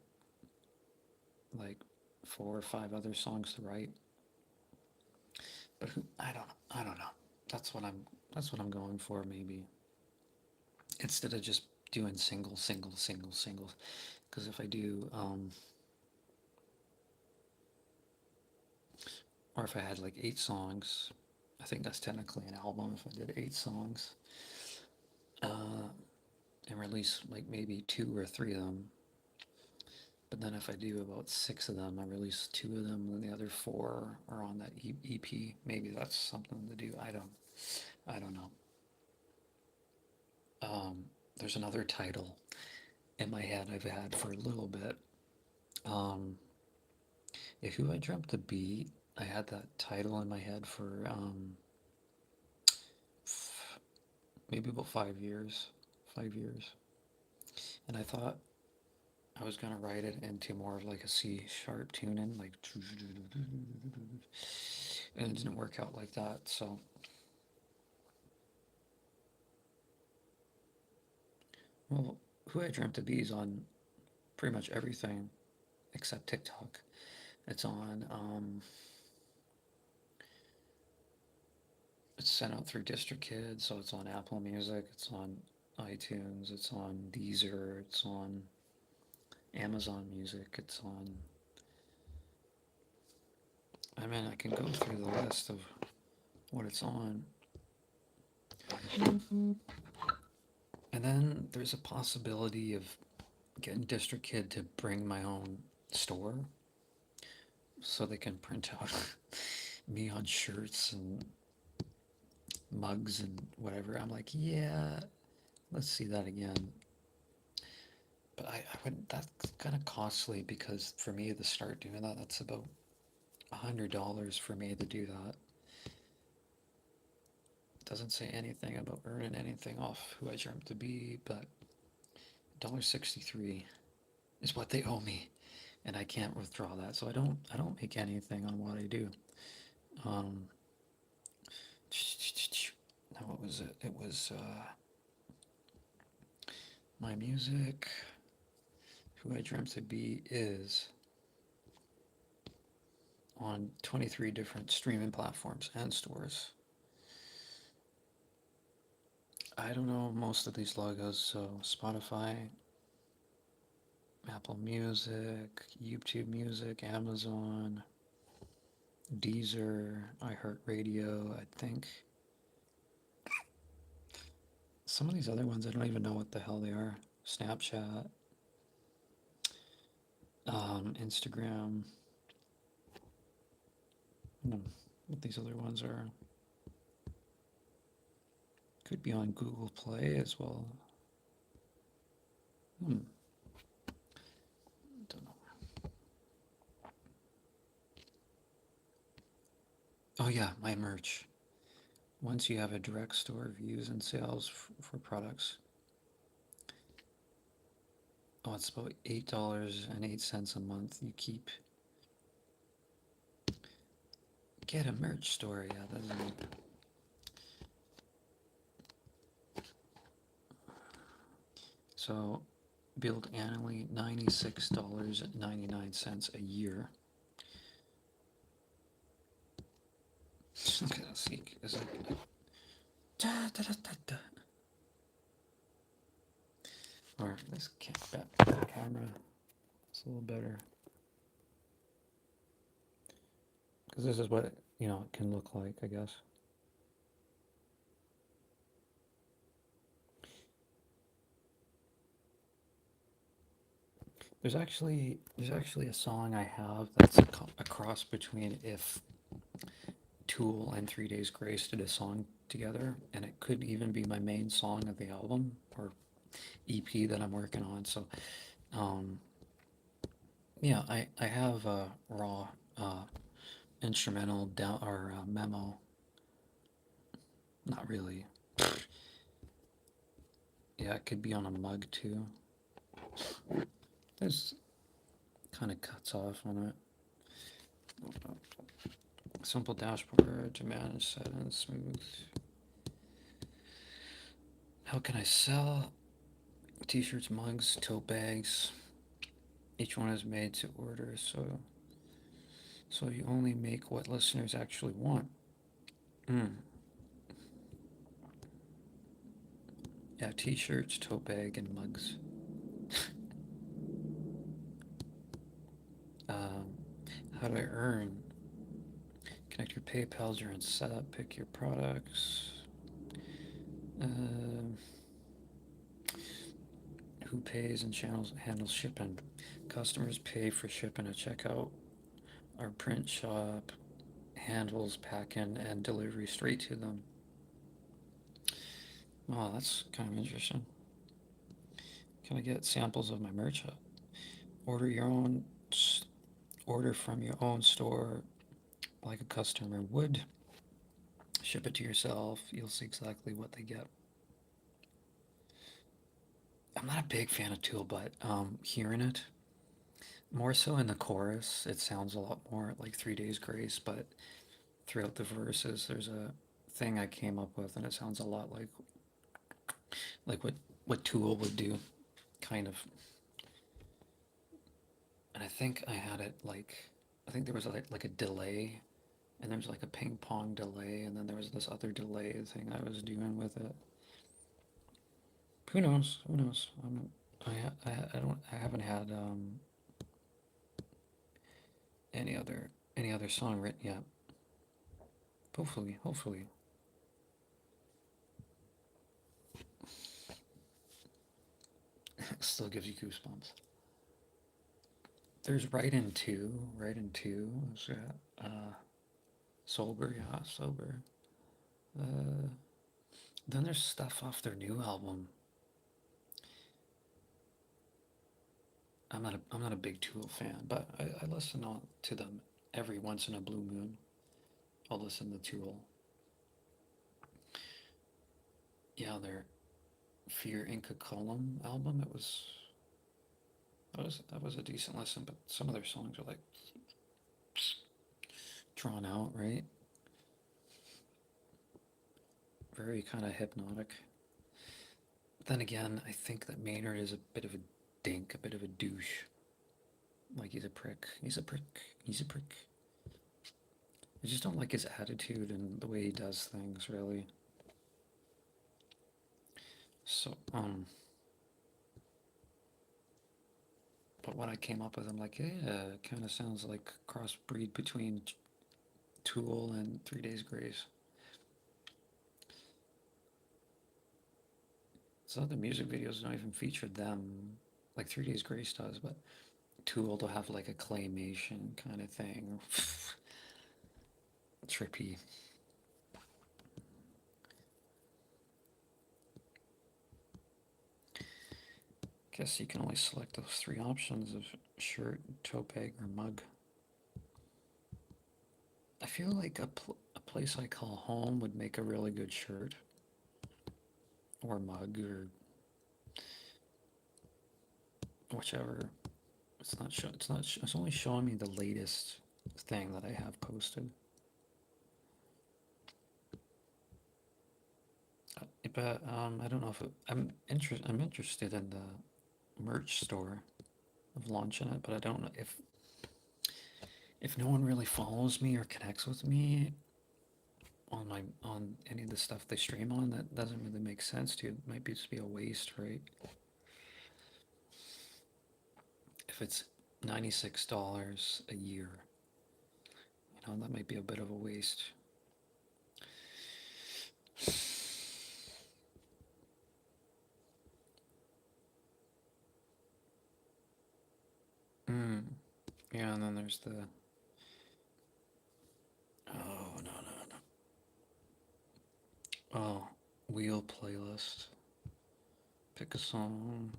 4 or 5 other songs to write. But I don't know. That's what I'm going for maybe. Instead of just doing singles. Because if I do or if I had like 8 songs, I think that's technically an album if I did 8 songs. Uh, and release like maybe 2 or 3 of them. But then if I do about 6 of them, I release 2 of them, and the other 4 are on that EP. Maybe that's something to do. I don't know. There's another title in my head I've had for a little bit. Um, Who I Dreamt to Be, I had that title in my head for maybe about 5 years. 5 years. And I thought I was gonna write it into more of like a C sharp tuning, like, and it didn't work out like that. So, well, Who I Dreamt to Be is on pretty much everything except TikTok. It's on, it's sent out through DistroKid, so it's on Apple Music, it's on iTunes, it's on Deezer, it's on Amazon Music, it's on. I mean, I can go through the list of what it's on. And then there's a possibility of getting DistroKid to bring my own store so they can print out me on shirts and mugs and whatever. I'm like, yeah, let's see that again. But I wouldn't, that's kind of costly because for me to start doing that, that's about $100 for me to do that. Doesn't say anything about earning anything off Who I Dreamt to Be, but $1.63 is what they owe me, and I can't withdraw that. So I don't make anything on what I do. Um, now what was it? It was my music. Who I Dreamt to Be is on 23 different streaming platforms and stores. I don't know most of these logos, so Spotify, Apple Music, YouTube Music, Amazon, Deezer, iHeartRadio, I think. Some of these other ones, I don't even know what the hell they are. Snapchat, Instagram. I don't know what these other ones are. Could be on Google Play as well. Don't know. Oh yeah, my merch. Once you have a direct store, views and sales for products. Oh, it's about $8.08 a month. You keep. Get a merch store, yeah, that's right. So, billed annually $96.99 a year. Okay, let's see. Is it? Da, da, da, da, da. Or this camera. It's a little better. Because this is what it can look like, I guess. There's actually a song I have that's a cross between if Tool and 3 Days Grace did a song together, and it could even be my main song of the album or EP that I'm working on. So, yeah, I have a raw instrumental down or memo. Not really. Yeah, it could be on a mug too. There's kind of cuts off on it. Simple dashboard to manage settings, smooth. How can I sell? T-shirts, mugs, tote bags. Each one is made to order, so you only make what listeners actually want. Yeah, t-shirts, tote bag, and mugs. How do I earn? Connect your PayPal during setup. Pick your products. Who pays and handles shipping? Customers pay for shipping at checkout. Our print shop handles packing and delivery straight to them. Oh, that's kind of interesting. Can I get samples of my merch? Order from your own store like a customer would. Ship it to yourself. You'll see exactly what they get. I'm not a big fan of Tool, but hearing it more so in the chorus, it sounds a lot more like 3 Days Grace. But throughout the verses, there's a thing I came up with, and it sounds a lot like what Tool would do, kind of. And I think I had it like I think there was like a delay, and there was like a ping pong delay, and then there was this other delay thing I was doing with it. Who knows? Who knows? I don't. I haven't had any other song written yet. Hopefully. Still gives you goosebumps. There's Right in Two. Right in Two. Is that, Sober. Yeah, Sober. Uh, then there's stuff off their new album. I'm not a big Tool fan, but I listen to them every once in a blue moon. I'll listen to Tool. Yeah, their Fear Inca Column album. That was a decent listen, but some of their songs are like drawn out, right? Very kind of hypnotic. Then again, I think that Maynard is a bit of a dink, a bit of a douche. Like he's a prick. He's a prick. He's a prick. I just don't like his attitude and the way he does things, really. So, but when I came up with, I'm like, yeah, it kind of sounds like crossbreed between Tool and 3 Days Grace. So the music videos don't even feature them, like 3 Days Grace does, but Tool to have like a claymation kind of thing. Trippy. Guess you can only select those three options of shirt, tote bag, or mug. I feel like a place I call home would make a really good shirt or mug or whichever. It's only showing me the latest thing that I have posted. But I don't know if I'm interested in the merch store of launching it, but I don't know if no one really follows me or connects with me on any of the stuff they stream on, that doesn't really make sense to you. It might just be a waste, right? If it's $96 a year, that might be a bit of a waste. Mm. Yeah, and then there's the oh no. Oh, wheel playlist. Pick a song.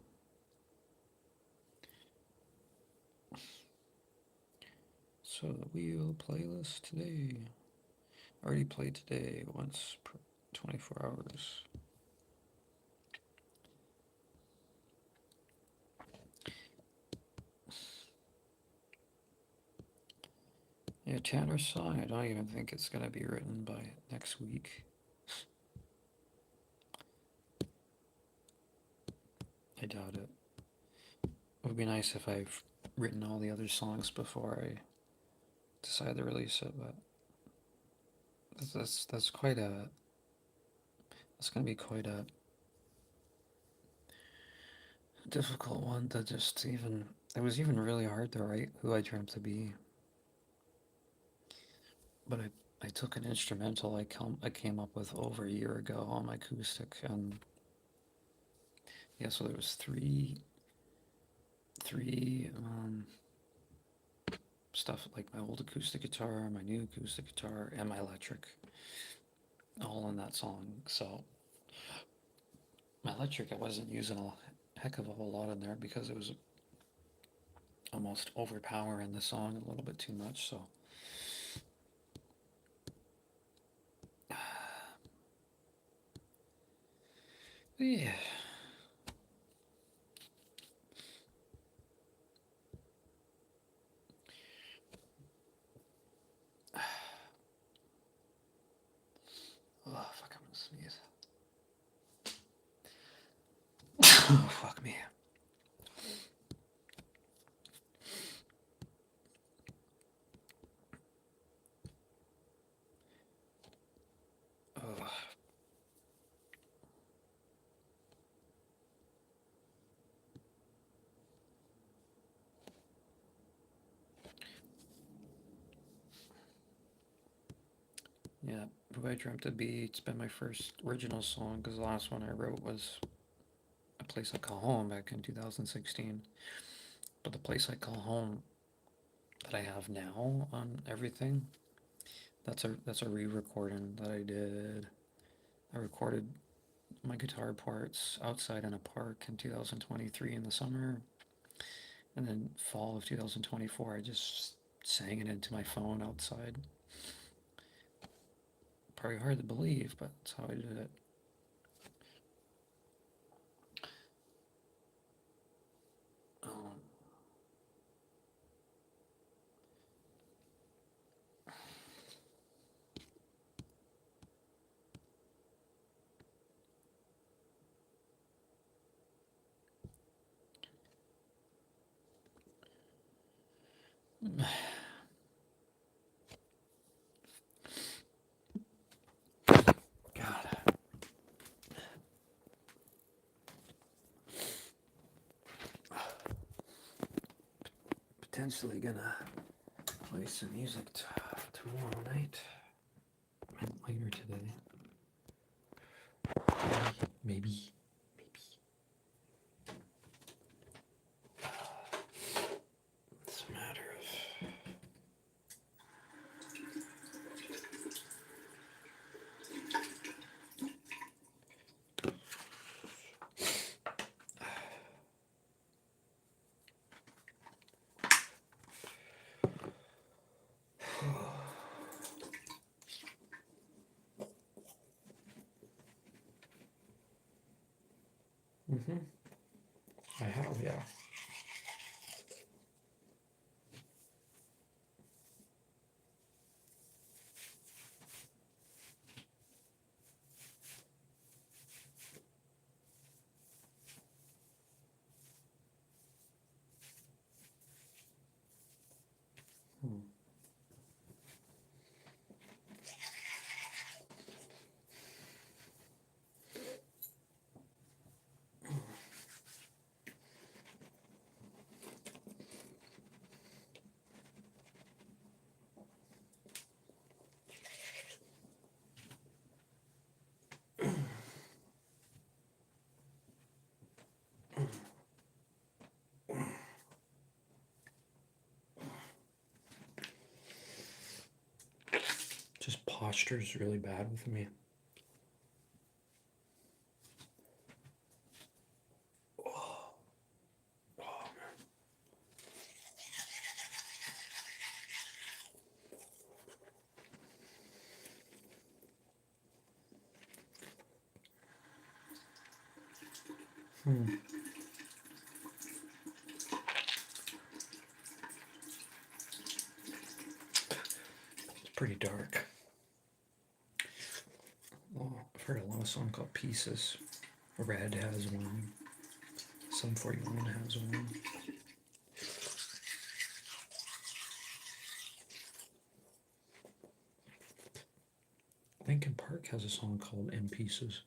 So the wheel playlist today. Already played today once per 24 hours. Yeah, Tanner's song, I don't even think it's gonna be written by next week. I doubt it. It would be nice if I've written all the other songs before I decide to release it, but that's quite a that's gonna be quite a difficult one to just even. It was even really hard to write Who I Dreamt to Be, but I took an instrumental I came up with over a year ago on my acoustic, and yeah, so there was three stuff, like my old acoustic guitar, my new acoustic guitar, and my electric, all in that song. So my electric, I wasn't using a heck of a whole lot in there because it was almost overpowering the song a little bit too much. So yeah, Oh, fuck me. Ugh. Yeah, Who I Dreamt to Be. It's been my first original song because the last one I wrote was A Place I Call Home back in 2016. But the Place I Call Home that I have now on everything, that's a re-recording that I did. I recorded my guitar parts outside in a park in 2023 in the summer, and then fall of 2024 I just sang it into my phone outside. Probably hard to believe, but that's how I did it. Um, God, potentially gonna play some music tomorrow night and later today. Maybe. It's a matter of. Mm-hmm. I have, yeah. Hmm. Just posture's really bad with me. Oh, oh man. Hmm. It's pretty dark. Oh, I've heard a lot of song called Pieces. Red has one. Sum 41 has one. Linkin Park has a song called In Pieces.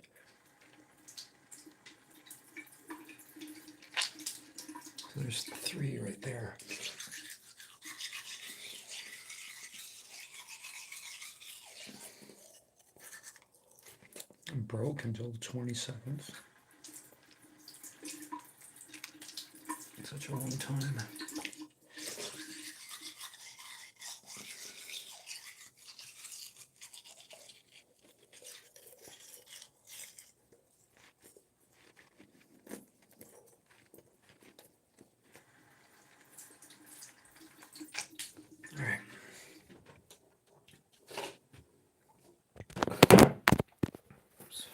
So there's 3 right there. I'm broke until the 27th. Such a long time. All right. Oops.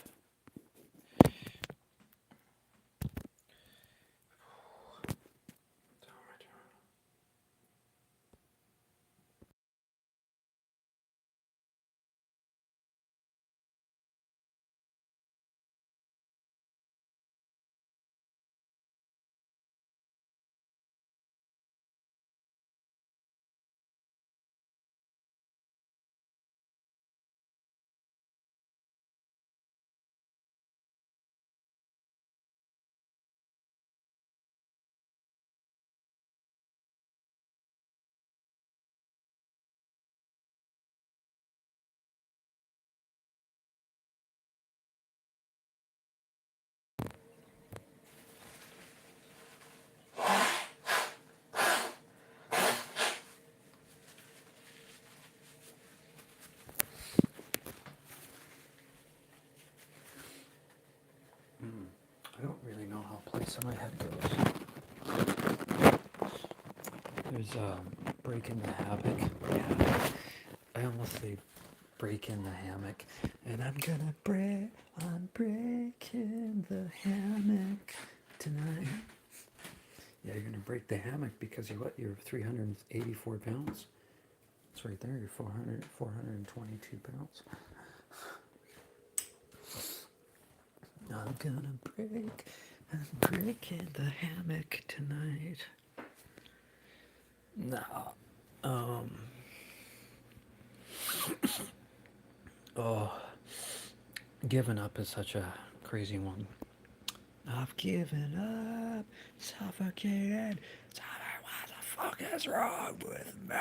my head goes. There's breaking the hammock. Yeah, I almost say breaking the hammock, and I'm breaking the hammock tonight. Yeah, you're gonna break the hammock because you're 384 pounds. It's right there. You're 422 pounds. I'm breaking the hammock tonight. No. Oh, giving up is such a crazy one. I've given up, suffocated. What the fuck is wrong with me?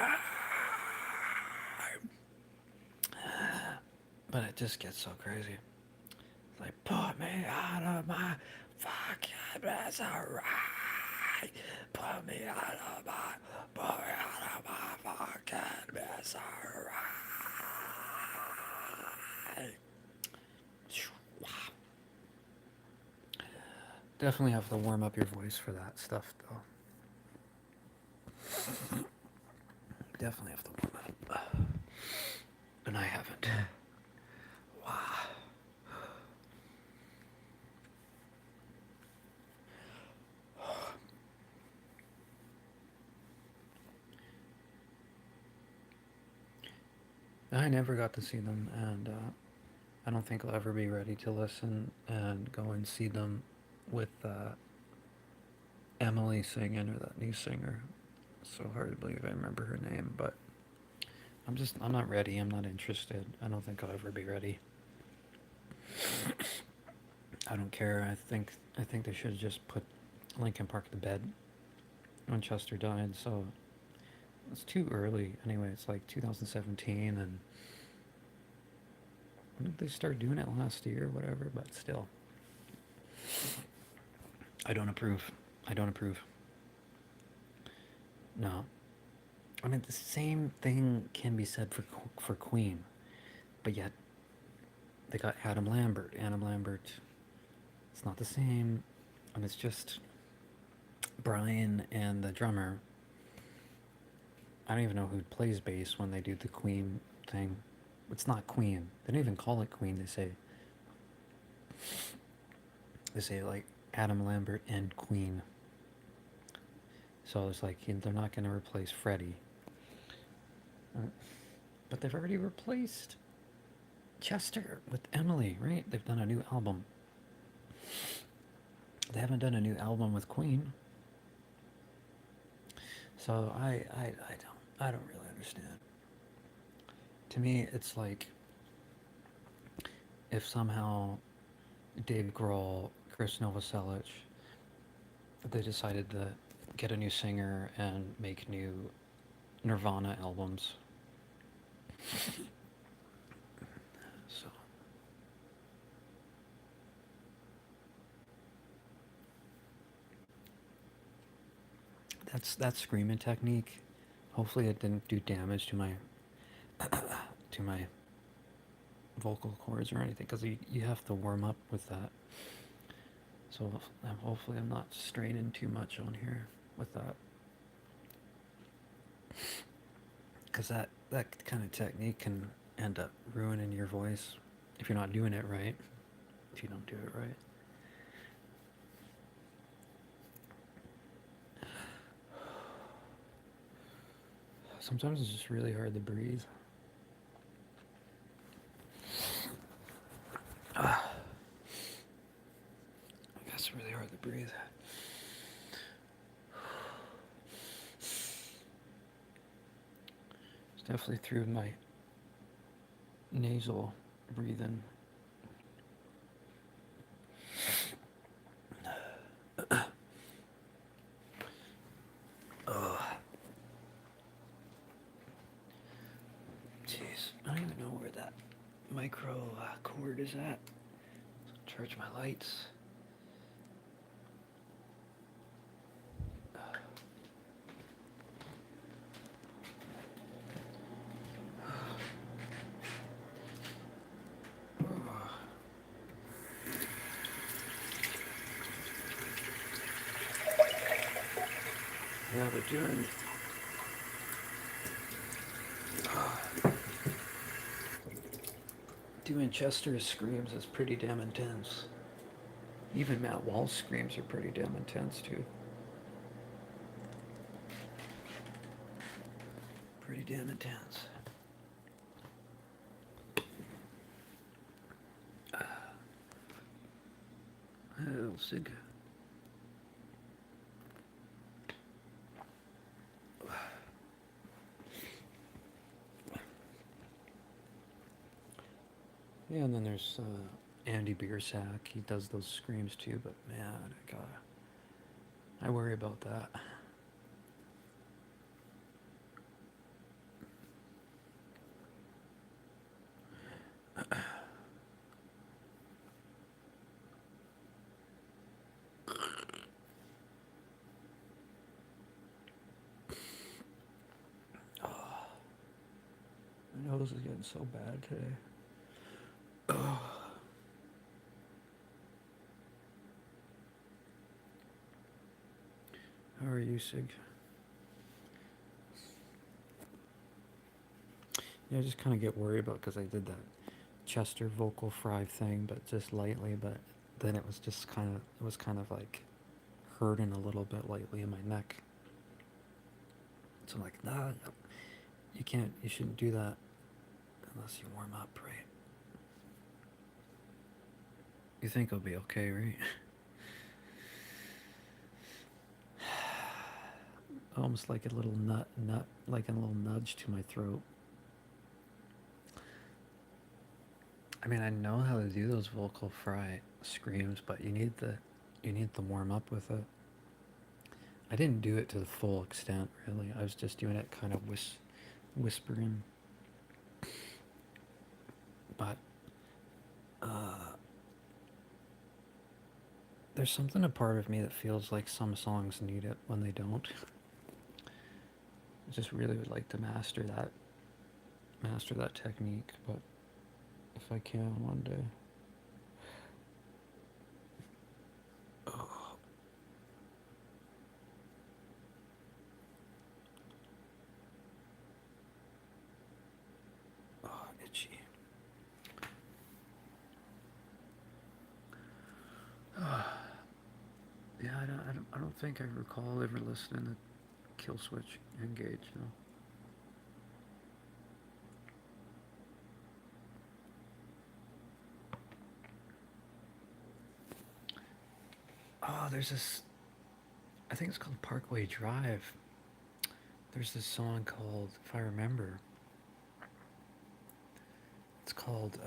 But it just gets so crazy. It's like, put me out of my fucking misery. Put me out of my fucking misery. Definitely have to warm up your voice for that stuff, though. Definitely have to warm it up. And I haven't. Wow. I never got to see them, and I don't think I'll ever be ready to listen and go and see them with Emily singing, or that new singer. It's so hard to believe I remember her name, but I'm not ready. I'm not interested. I don't think I'll ever be ready. I don't care. I think they should have just put Linkin Park to bed when Chester died. So it's too early. Anyway, it's like 2017, and when did they start doing it last year or whatever? But still, I don't approve. I don't approve. No. I mean, the same thing can be said for Queen, but yet they got Adam Lambert. Adam Lambert, it's not the same, and it's just Brian and the drummer. I don't even know who plays bass when they do the Queen thing. It's not Queen. They don't even call it Queen. They say like Adam Lambert and Queen. So it's like they're not going to replace Freddie. But they've already replaced Chester with Emily, right? They've done a new album. They haven't done a new album with Queen. So I don't really understand. To me, it's like if somehow Dave Grohl, Chris Novoselic, they decided to get a new singer and make new Nirvana albums. So that's screaming technique. Hopefully it didn't do damage to my to my vocal cords or anything, because you have to warm up with that. So hopefully I'm not straining too much on here with that, because that kind of technique can end up ruining your voice if you're not doing it right. If you don't do it right. Sometimes it's just really hard to breathe. I guess it's really hard to breathe. It's definitely through my nasal breathing. Jeez, I don't even know where that micro cord is at. Charge my lights. but doing Chester's screams is pretty damn intense. Even Matt Walsh's screams are pretty damn intense too. Pretty damn intense. Oh, Sig. Yeah, and then there's Andy Biersack. He does those screams too, but man, I worry about that. My nose is getting so bad today. How are you, Sig? Yeah, I just kind of get worried about because I did that Chester vocal fry thing, but just lightly. But then it was just kind of like hurting a little bit lightly in my neck. So I'm like, nah, you shouldn't do that unless you warm up, right? You think it'll be okay, right? Almost like a little like a little nudge to my throat. I mean, I know how to do those vocal fry screams, but you need to warm up with it. I didn't do it to the full extent, really. I was just doing it kind of whispering. But there's something a part of me that feels like some songs need it when they don't. I just really would like to master that technique, but if I can one day. Oh. Oh, itchy. Yeah, I don't think I recall ever listening to Killswitch Engage, no. Oh, there's this, I think it's called Parkway Drive. There's this song called, if I remember, it's called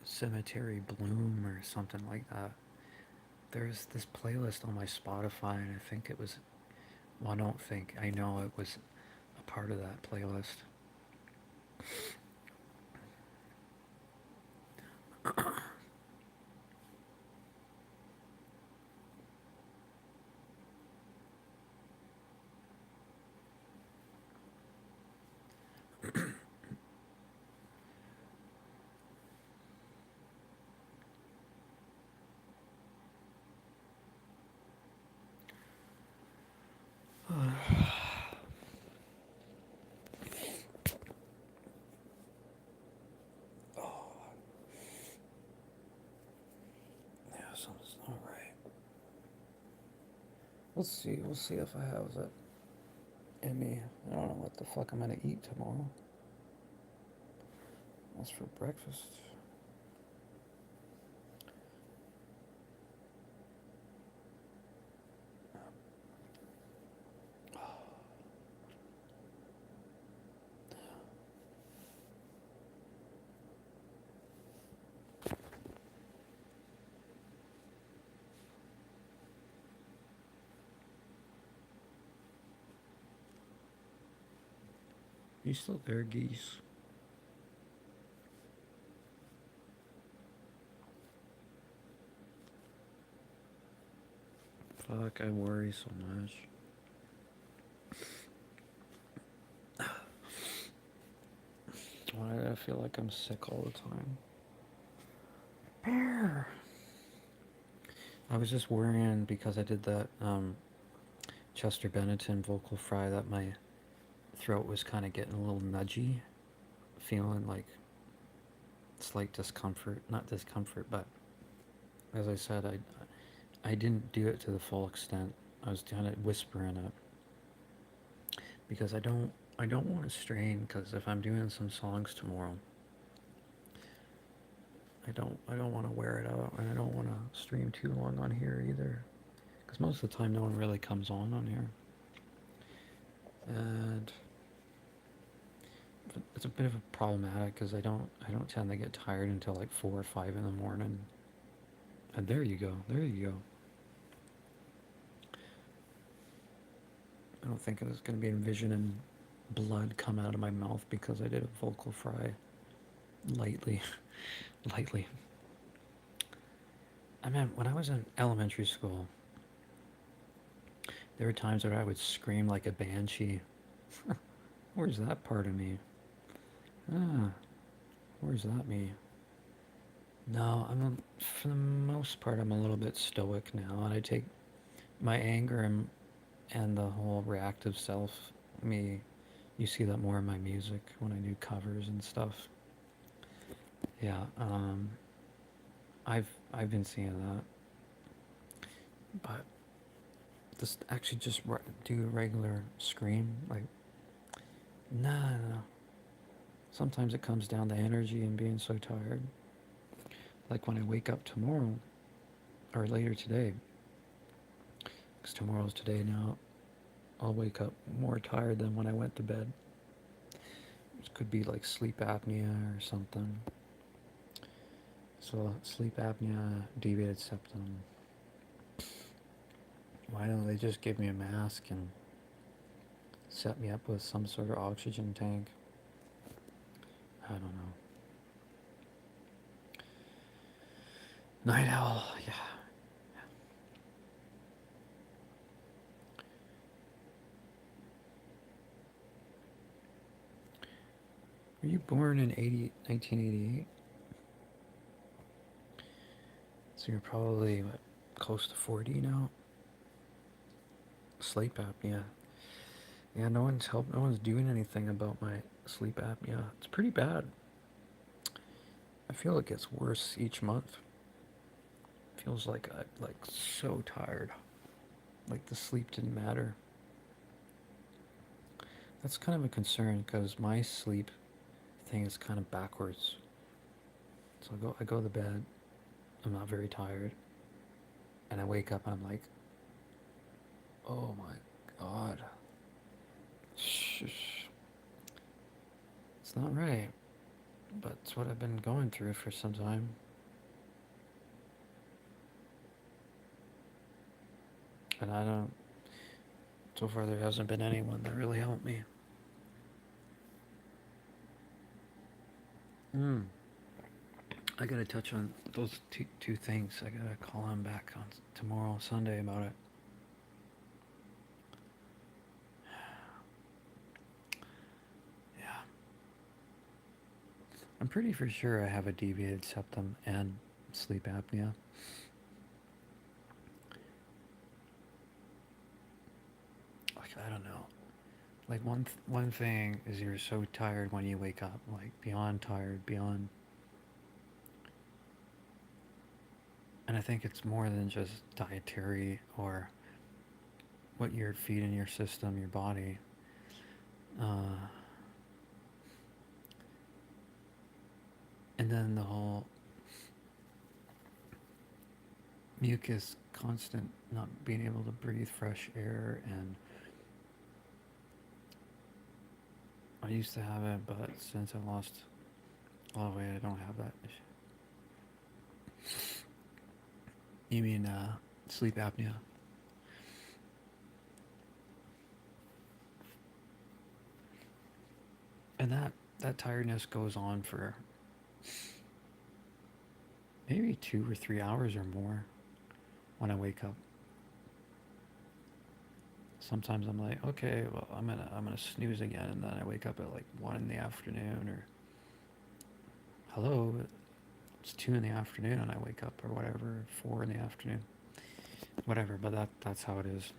Cemetery Bloom or something like that. There's this playlist on my Spotify, and I think it was, well, I don't think, I know it was a part of that playlist. Yeah, something's not right. We'll see if I have it in me. I don't know what the fuck I'm gonna eat tomorrow. What's for breakfast? You still there, geese? Fuck, I worry so much. Why do I feel like I'm sick all the time? Bear! I was just worrying because I did that Chester Bennington vocal fry that my throat was kind of getting a little nudgy, feeling like slight discomfort. Not discomfort, but as I said, I didn't do it to the full extent. I was kind of whispering it because I don't want to strain, because if I'm doing some songs tomorrow, I don't want to wear it out, and I don't want to stream too long on here either, because most of the time no one really comes on here, and it's a bit of a problematic because I don't tend to get tired until like 4 or 5 in the morning. And there you go, there you go. I don't think it's going to be envisioning blood come out of my mouth because I did a vocal fry lightly. Lightly. I mean, when I was in elementary school, there were times where I would scream like a banshee. Where's that part of me? Ah, where's that me? No, for the most part, I'm a little bit stoic now, and I take my anger and the whole reactive self, me, you see that more in my music when I do covers and stuff. Yeah, I've been seeing that, but just actually just do a regular scream, like, nah, no. Sometimes it comes down to energy and being so tired. Like when I wake up tomorrow, or later today, because tomorrow's today now, I'll wake up more tired than when I went to bed. It could be like sleep apnea or something. So sleep apnea, deviated septum. Why don't they just give me a mask and set me up with some sort of oxygen tank? I don't know. Night owl, yeah. Were you born in 1988? So you're probably, what, close to 40 now? Sleep apnea. Yeah, no one's doing anything about my sleep apnea. It's pretty bad. I feel it gets worse each month. Feels like I'm like so tired. Like the sleep didn't matter. That's kind of a concern because my sleep thing is kind of backwards. So I go to bed, I'm not very tired, and I wake up and I'm like, oh my god. Shh. It's not right. But it's what I've been going through for some time. And I don't, so far there hasn't been anyone that really helped me. I gotta touch on those two things. I gotta call him back on tomorrow, Sunday, about it. Yeah. I'm pretty for sure I have a deviated septum and sleep apnea. Like, I don't know. Like one thing is you're so tired when you wake up, like beyond tired, beyond. And I think it's more than just dietary or what you're feeding your system, your body. Uh, and then the whole mucus, constant not being able to breathe fresh air, and I used to have it, but since I lost a lot of weight, I don't have that issue. You mean sleep apnea? And that tiredness goes on for maybe 2 or 3 hours or more when I wake up. Sometimes I'm like, okay, well, I'm gonna snooze again, and then I wake up at like 1 in the afternoon, or hello, it's 2 in the afternoon, and I wake up, or whatever, 4 in the afternoon, whatever. But that's how it is.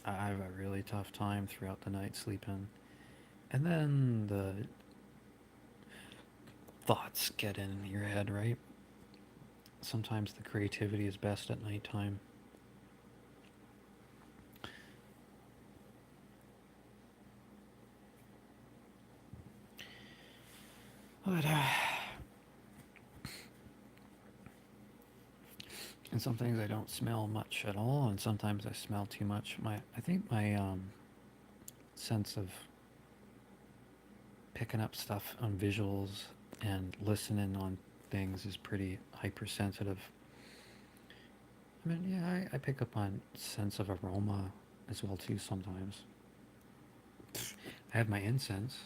I have a really tough time throughout the night sleeping. And then the thoughts get in your head, right? Sometimes the creativity is best at nighttime. But, and sometimes I don't smell much at all, and sometimes I smell too much. I think my sense of picking up stuff on visuals and listening on things is pretty hypersensitive. I mean, yeah, I pick up on sense of aroma as well too sometimes. I have my incense.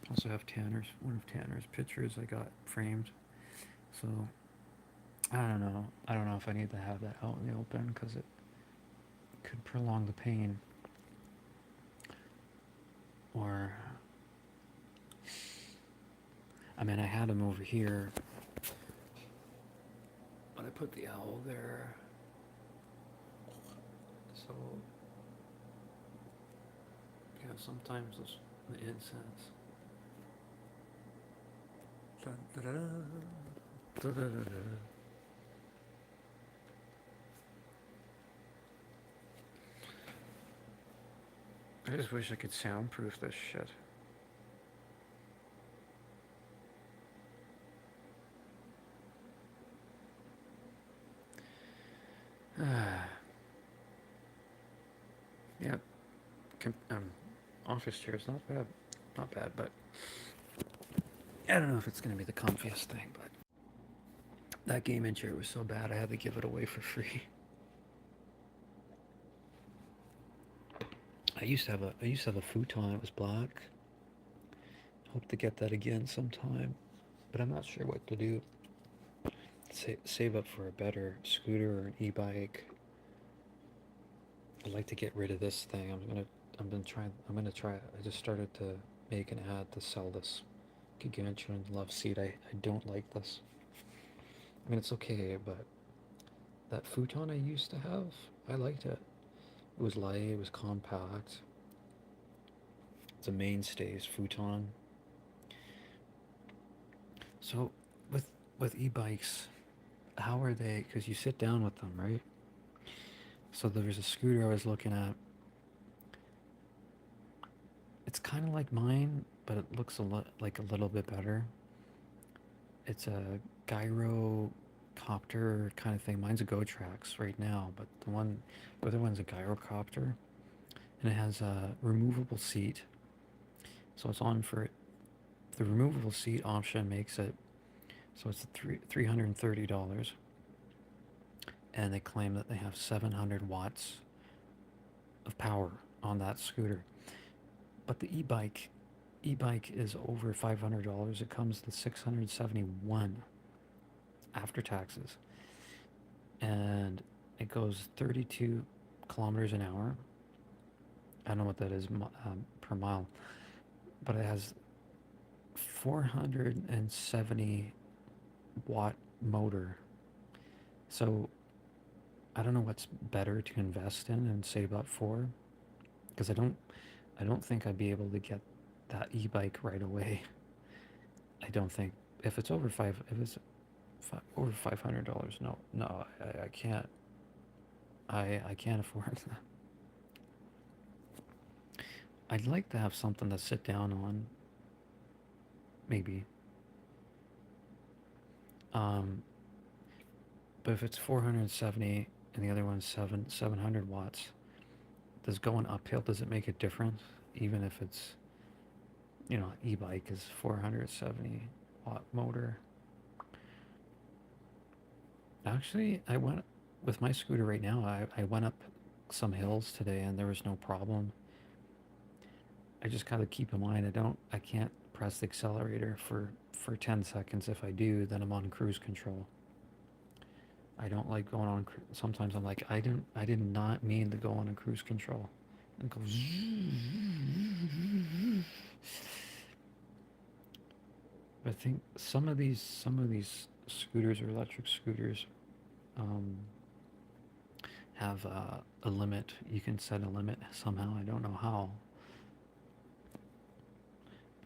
I also have one of Tanner's pictures I got framed. So I don't know. I don't know if I need to have that out in the open because it could prolong the pain. Or, I mean, I had him over here, but I put the owl there. So, yeah, sometimes the incense. Dun, da, da, da, da, da, da, da. I just wish I could soundproof this shit. Yeah, office chair is not bad. Not bad, but I don't know if it's going to be the comfiest thing, but that gaming chair was so bad I had to give it away for free. I used to have a futon. It was black. Hope to get that again sometime, but I'm not sure what to do. Save up for a better scooter or an e-bike. I'd like to get rid of this thing. I'm gonna try. I just started to make an ad to sell this gargantuan love seat. I don't like this. I mean, it's okay, but that futon I used to have, I liked it. It was light, it was compact. It's a mainstays futon. So with e-bikes, how are they? Because you sit down with them, right? So there was a scooter I was looking at. It's kind of like mine, but it looks like a little bit better. It's a gyrocopter kind of thing. Mine's a GoTrax right now, but the other one's a gyrocopter, and it has a removable seat. So it's on for the removable seat option makes it so it's $330, and they claim that they have 700 watts of power on that scooter. But the e-bike is over $500. It comes to 671 after taxes, and it goes 32 kilometers an hour. I don't know what that is per mile, but it has 470 watt motor. So I don't know what's better to invest in and save up for, because I don't think I'd be able to get that e-bike right away. I don't think if it's over over $500. No, I can't. I can't afford that. I'd like to have something to sit down on, maybe. Um, but if it's 470 and the other one's 700 watts, does going uphill, does it make a difference? Even if it's, e-bike is 470 watt motor. Actually, I went with my scooter right now. I went up some hills today and there was no problem. I just gotta keep in mind I can't press the accelerator for 10 seconds. If I do, then I'm on cruise control. I don't like going on. Sometimes I'm like, I did not mean to go on a cruise control, and go. I think some of these scooters or electric scooters have a limit. You can set a limit somehow. I don't know how.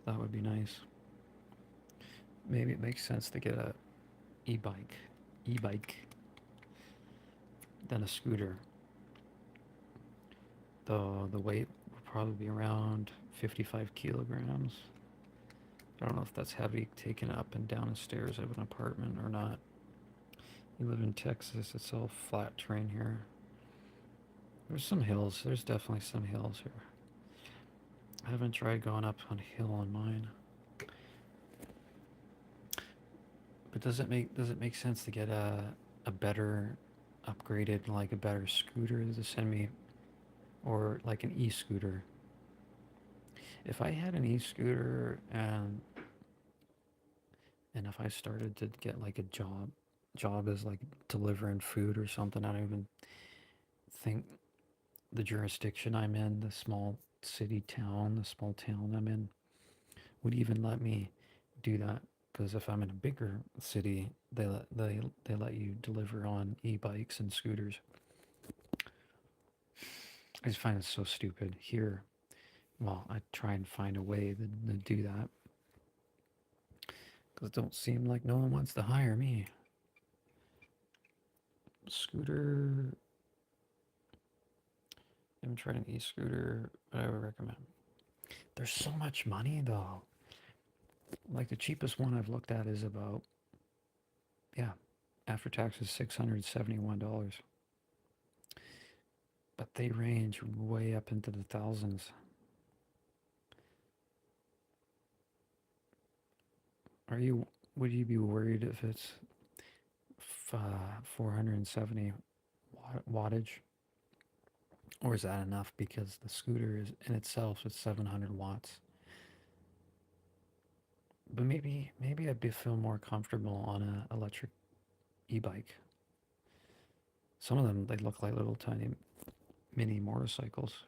That would be nice. Maybe it makes sense to get a e-bike, than a scooter. The weight would probably be around 55 kilograms. I don't know if that's heavy, taking it up and down the stairs of an apartment or not. You live in Texas, it's all flat terrain here. There's some hills, there's definitely some hills here. I haven't tried going up on a hill on mine. But does it make sense to get a better upgraded, like a better scooter to send me, or like an e-scooter? If I had an e-scooter and if I started to get like a job as like delivering food or something, I don't even think the jurisdiction I'm in, the small town I'm in, would even let me do that. Because if I'm in a bigger city, they let you deliver on e-bikes and scooters. I just find it so stupid here. Well, I try and find a way to do that because it don't seem like no one wants to hire me. Scooter. I haven't tried an e-scooter, but I would recommend. There's so much money though. Like the cheapest one I've looked at is about, yeah, after taxes $671. But they range way up into the thousands. Would you be worried if it's 470 wattage? Or is that enough because the scooter is in itself is 700 watts? But maybe I'd feel more comfortable on an electric e-bike. Some of them, they look like little tiny mini motorcycles.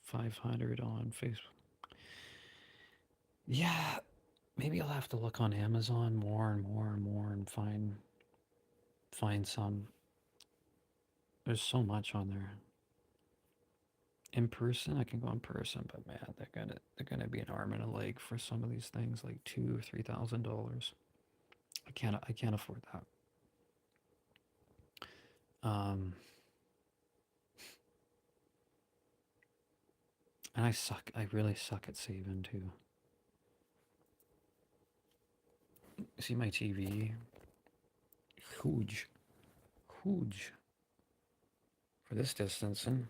500 on Facebook. Yeah, maybe I'll have to look on Amazon more and more and more and find some. There's so much on there. In person, I can go in person, but man, they're gonna be an arm and a leg for some of these things, like $2,000 or $3,000. I can't afford that. Um, and I suck. I really suck at saving too. See my TV? Huge, huge. For this distance, and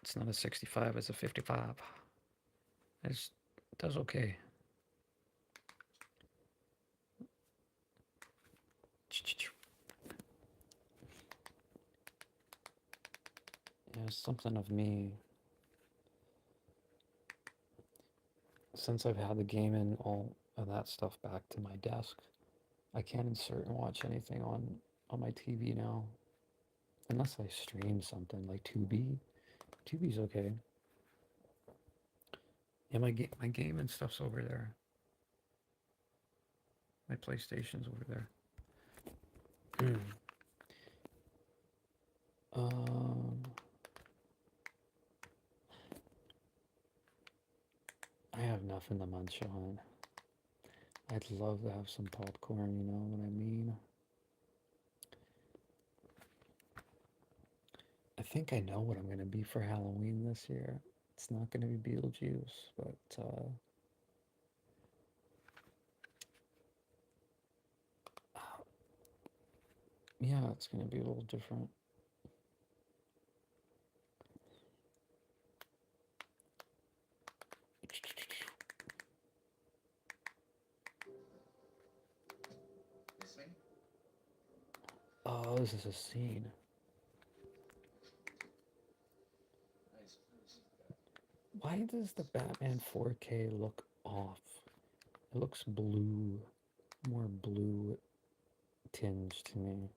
it's not a 65, it's a 55. It does okay. Yeah, something of me. Since I've had the game and all of that stuff back to my desk, I can't insert and watch anything on my TV now. Unless I stream something like Tubi. Tubi's okay. Yeah, my game and stuff's over there. My PlayStation's over there. um, I have nothing to munch on. I'd love to have some popcorn, you know what I mean? I think I know what I'm gonna be for Halloween this year. It's not gonna be Beetlejuice, but yeah, it's gonna be a little different. Oh, this is a scene. Why does the Batman 4K look off? It looks blue, more blue tinge to me.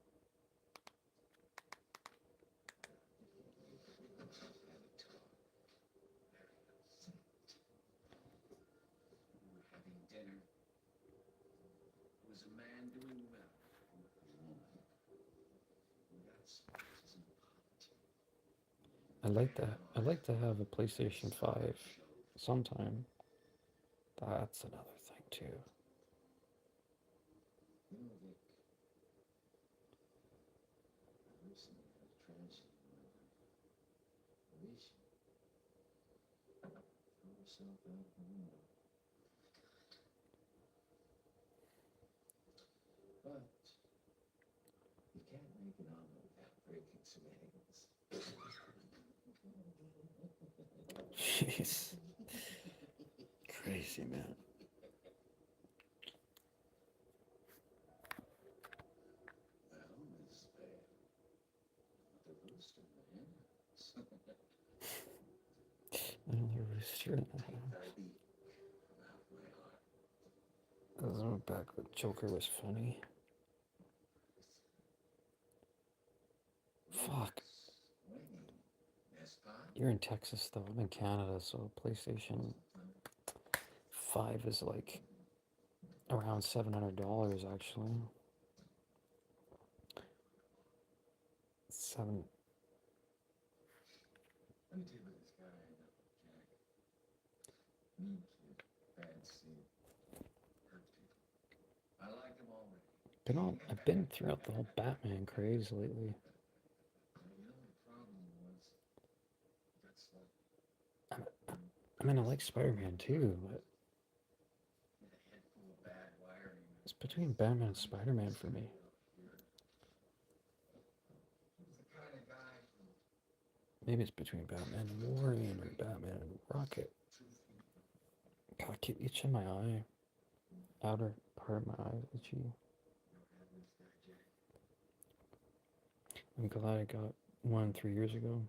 I'd like to have a PlayStation 5 sometime. That's another thing too. Jeez. Crazy, man. Another rooster in the house. Doesn't back when Joker was funny. Fuck. You're in Texas though. I'm in Canada, so PlayStation 5 is like around $700 actually. Seven. I've been throughout the whole Batman craze lately. I mean, I like Spider-Man too, but it's between Batman and Spider-Man for me. Maybe it's between Batman and Wolverine or Batman and Rocket. God, I keep itching my eye. Outer part of my eye is itchy. I'm glad I got one 3 years ago.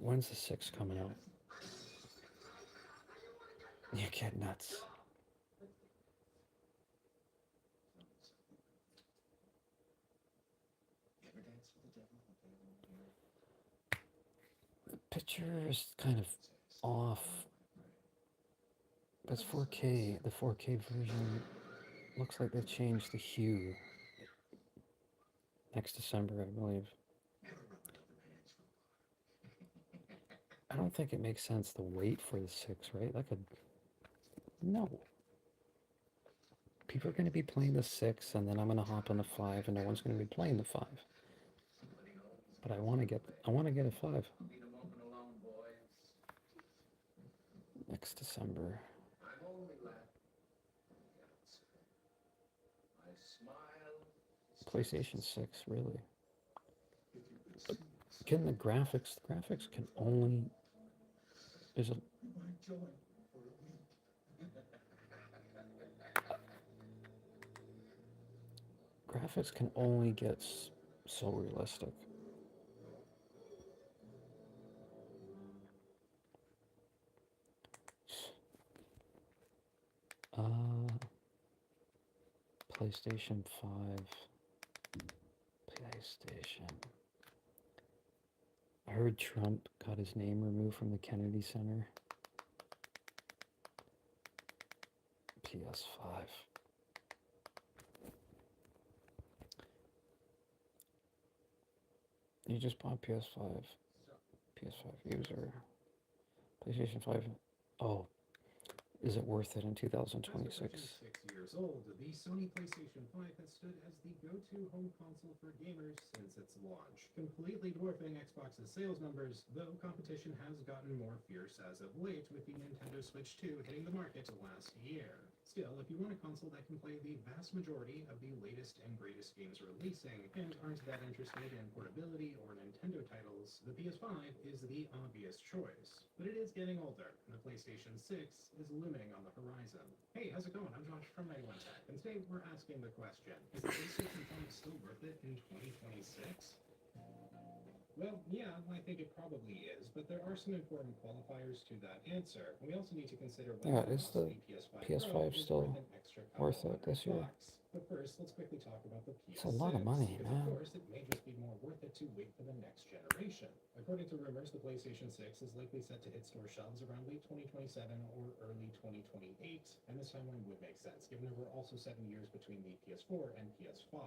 When's the 6 coming out? You get nuts. The picture is kind of off. That's 4K. The 4K version looks like they changed the hue next December, I believe. I don't think it makes sense to wait for the 6, right? No. People are going to be playing the 6, and then I'm going to hop on the 5, and no one's going to be playing the 5. But I want to get a 5 next December. PlayStation 6, really. Can the graphics can only graphics can only get so realistic. PlayStation 5. PlayStation. I heard Trump got his name removed from the Kennedy Center. PS5. You just bought PS5. PS5 user. PlayStation 5. Oh, is it worth it in 2026? 6 years old, the Sony PlayStation 5 has stood as the go-to home console for gamers since its launch, completely dwarfing Xbox's sales numbers, though competition has gotten more fierce as of late, with the Nintendo Switch 2 hitting the market last year. Still, if you want a console that can play the vast majority of the latest and greatest games releasing, and aren't that interested in portability or Nintendo titles, the PS5 is the obvious choice. But it is getting older, and the PlayStation 6 is looming on the horizon. Hey, how's it going? I'm Josh from 91 Tech, and today we're asking the question, is the PlayStation 5 still worth it in 2026? Well, yeah, I think it probably is, but there are some important qualifiers to that answer. We also need to consider whether Is the PS5 still worth it this year? But first, let's quickly talk about the PS6. It's a lot of money, because man. of course, it may just be more worth it decided to wait for the next generation. According to rumors, the PlayStation 6 is likely set to hit store shelves around late 2027 or early 2028, and this timeline would make sense, given there were also 7 years between the PS4 and PS5.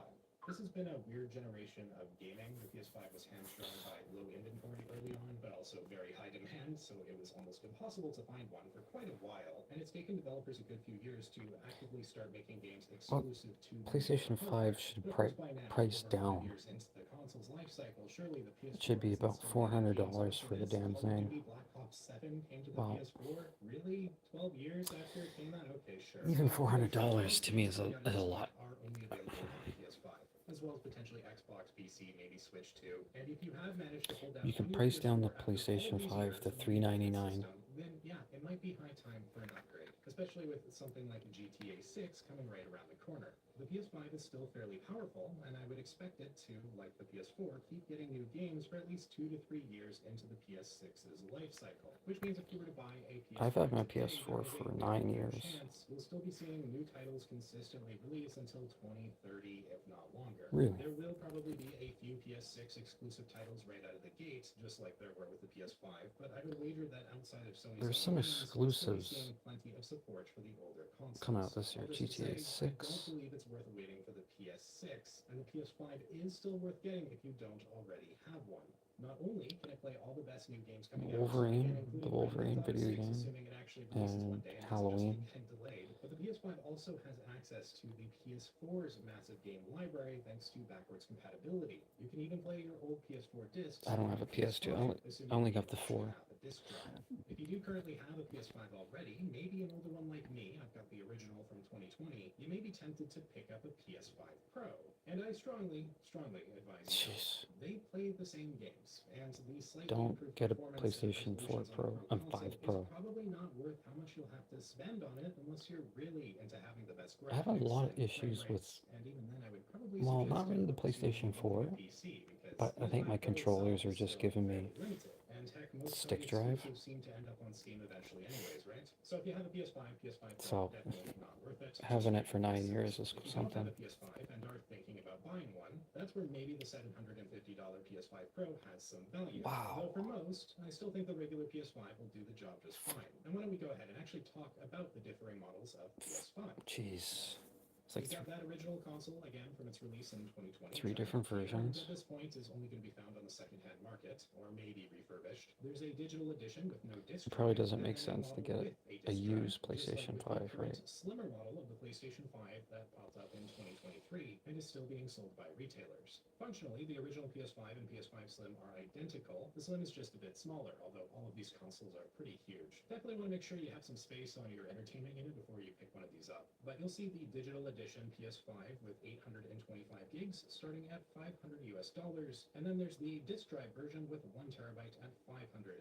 This has been a weird generation of gaming. The PS5 was hamstrung by low inventory early on, but also very high demand, so it was almost impossible to find one for quite a while. And it's taken developers a good few years to actively start making games Well, exclusive to the PlayStation hardware. 5 should But of course, by now, price over 5 down. years into the console's life cycle, surely the PS4 It should be isn't about still getting games $400 after for the this. damn Call of thing. Duty Black Ops 7 came to the Wow. PS4? Really? 12 years after it came out? Okay, sure. Even Well, $400 most to me is games a on lot. are only available on PS5, as well as potentially Xbox, PC, maybe Switch 2. And if you have managed to hold down You can on your price down the PS4 after all PlayStation these 5 years to of using the $399. system, then yeah, it might be high time for an upgrade, especially with something like GTA 6 coming right around the corner. The PS5 is still fairly powerful, and I would expect it to, like the PS4, keep getting new games for at least 2 to 3 years into the PS6's life cycle. Which means if you were to buy a PS5 I've had my today, PS4 there is a for very 9 good years. chance you'll still be seeing new titles consistently release until 2030, if not longer. Really? There will probably be a few PS6 exclusive titles right out of the gate, just like there were with the PS5, but I would wager that outside of Sony's There's own some games, we'll still be exclusives seeing plenty of support for the older consoles. coming out this year. All to GTA say, I don't 6. believe it's worth waiting for the PS6, and the PS5 is still worth getting if you don't already have one. Not only can it play all the best new games coming Wolverine, out, again, the including Wolverine Grand Theft video Auto 6, game, assuming it actually releases one and day and doesn't Halloween. just get delayed, but the PS5 also has access to the PS4's massive game library thanks to backwards compatibility. You can even play your old PS4 discs. I don't have a PS2. I only got the 4. Disc drive. If you do currently have a PS5 already, maybe an older one like me, I've got the original from 2020, you may be tempted to pick up a PS5 Pro. And I strongly advise you, Jeez. they play the same games, and the slightly Don't improved get a performance and PlayStation 4 resolutions Pro. on I'm the 5 console Pro. is probably not worth how much you'll have to spend on it unless you're really into having the best graphics. I have a lot of and frame issues with, rates, and even then I would probably well, suggest not really the going to PlayStation a 4, PC because but I think my PS5 Pro controllers itself are is just still giving me fairly limited. And heck, most stick Sony drive. exclusives seem to end up on Steam eventually anyways, right? So if you have a PS5 So, Pro, definitely not worth it. having Just it for wait 9 PS6. years is If you don't something. have a PS5 and are thinking about buying one, that's where maybe the $750 PS5 Pro has some value. Wow. Though for most, I still think the regular PS5 will do the job just fine. And why don't we go ahead and actually talk about the differing models of PS5? Jeez. It's like We got that original console again from its release in 2020. 3 different And versions. at this point is only going to be found on the second-hand market or maybe refurbished. There's a digital edition with no disc. It probably drive, doesn't and make then sense to model get with a disc drive, used just like PlayStation with the 5, current right? Slimmer model of the PlayStation 5 that popped up in 2023 and is still being sold by retailers. Functionally, the original PS5 and PS5 Slim are identical. The Slim is just a bit smaller, although all of these consoles are pretty huge. Definitely want to make sure you have some space on your entertainment unit before you pick one of these up. But you'll see the digital edition PS5 with 825 gigs starting at $500 US, and then there's the disc drive version with 1 terabyte at $550.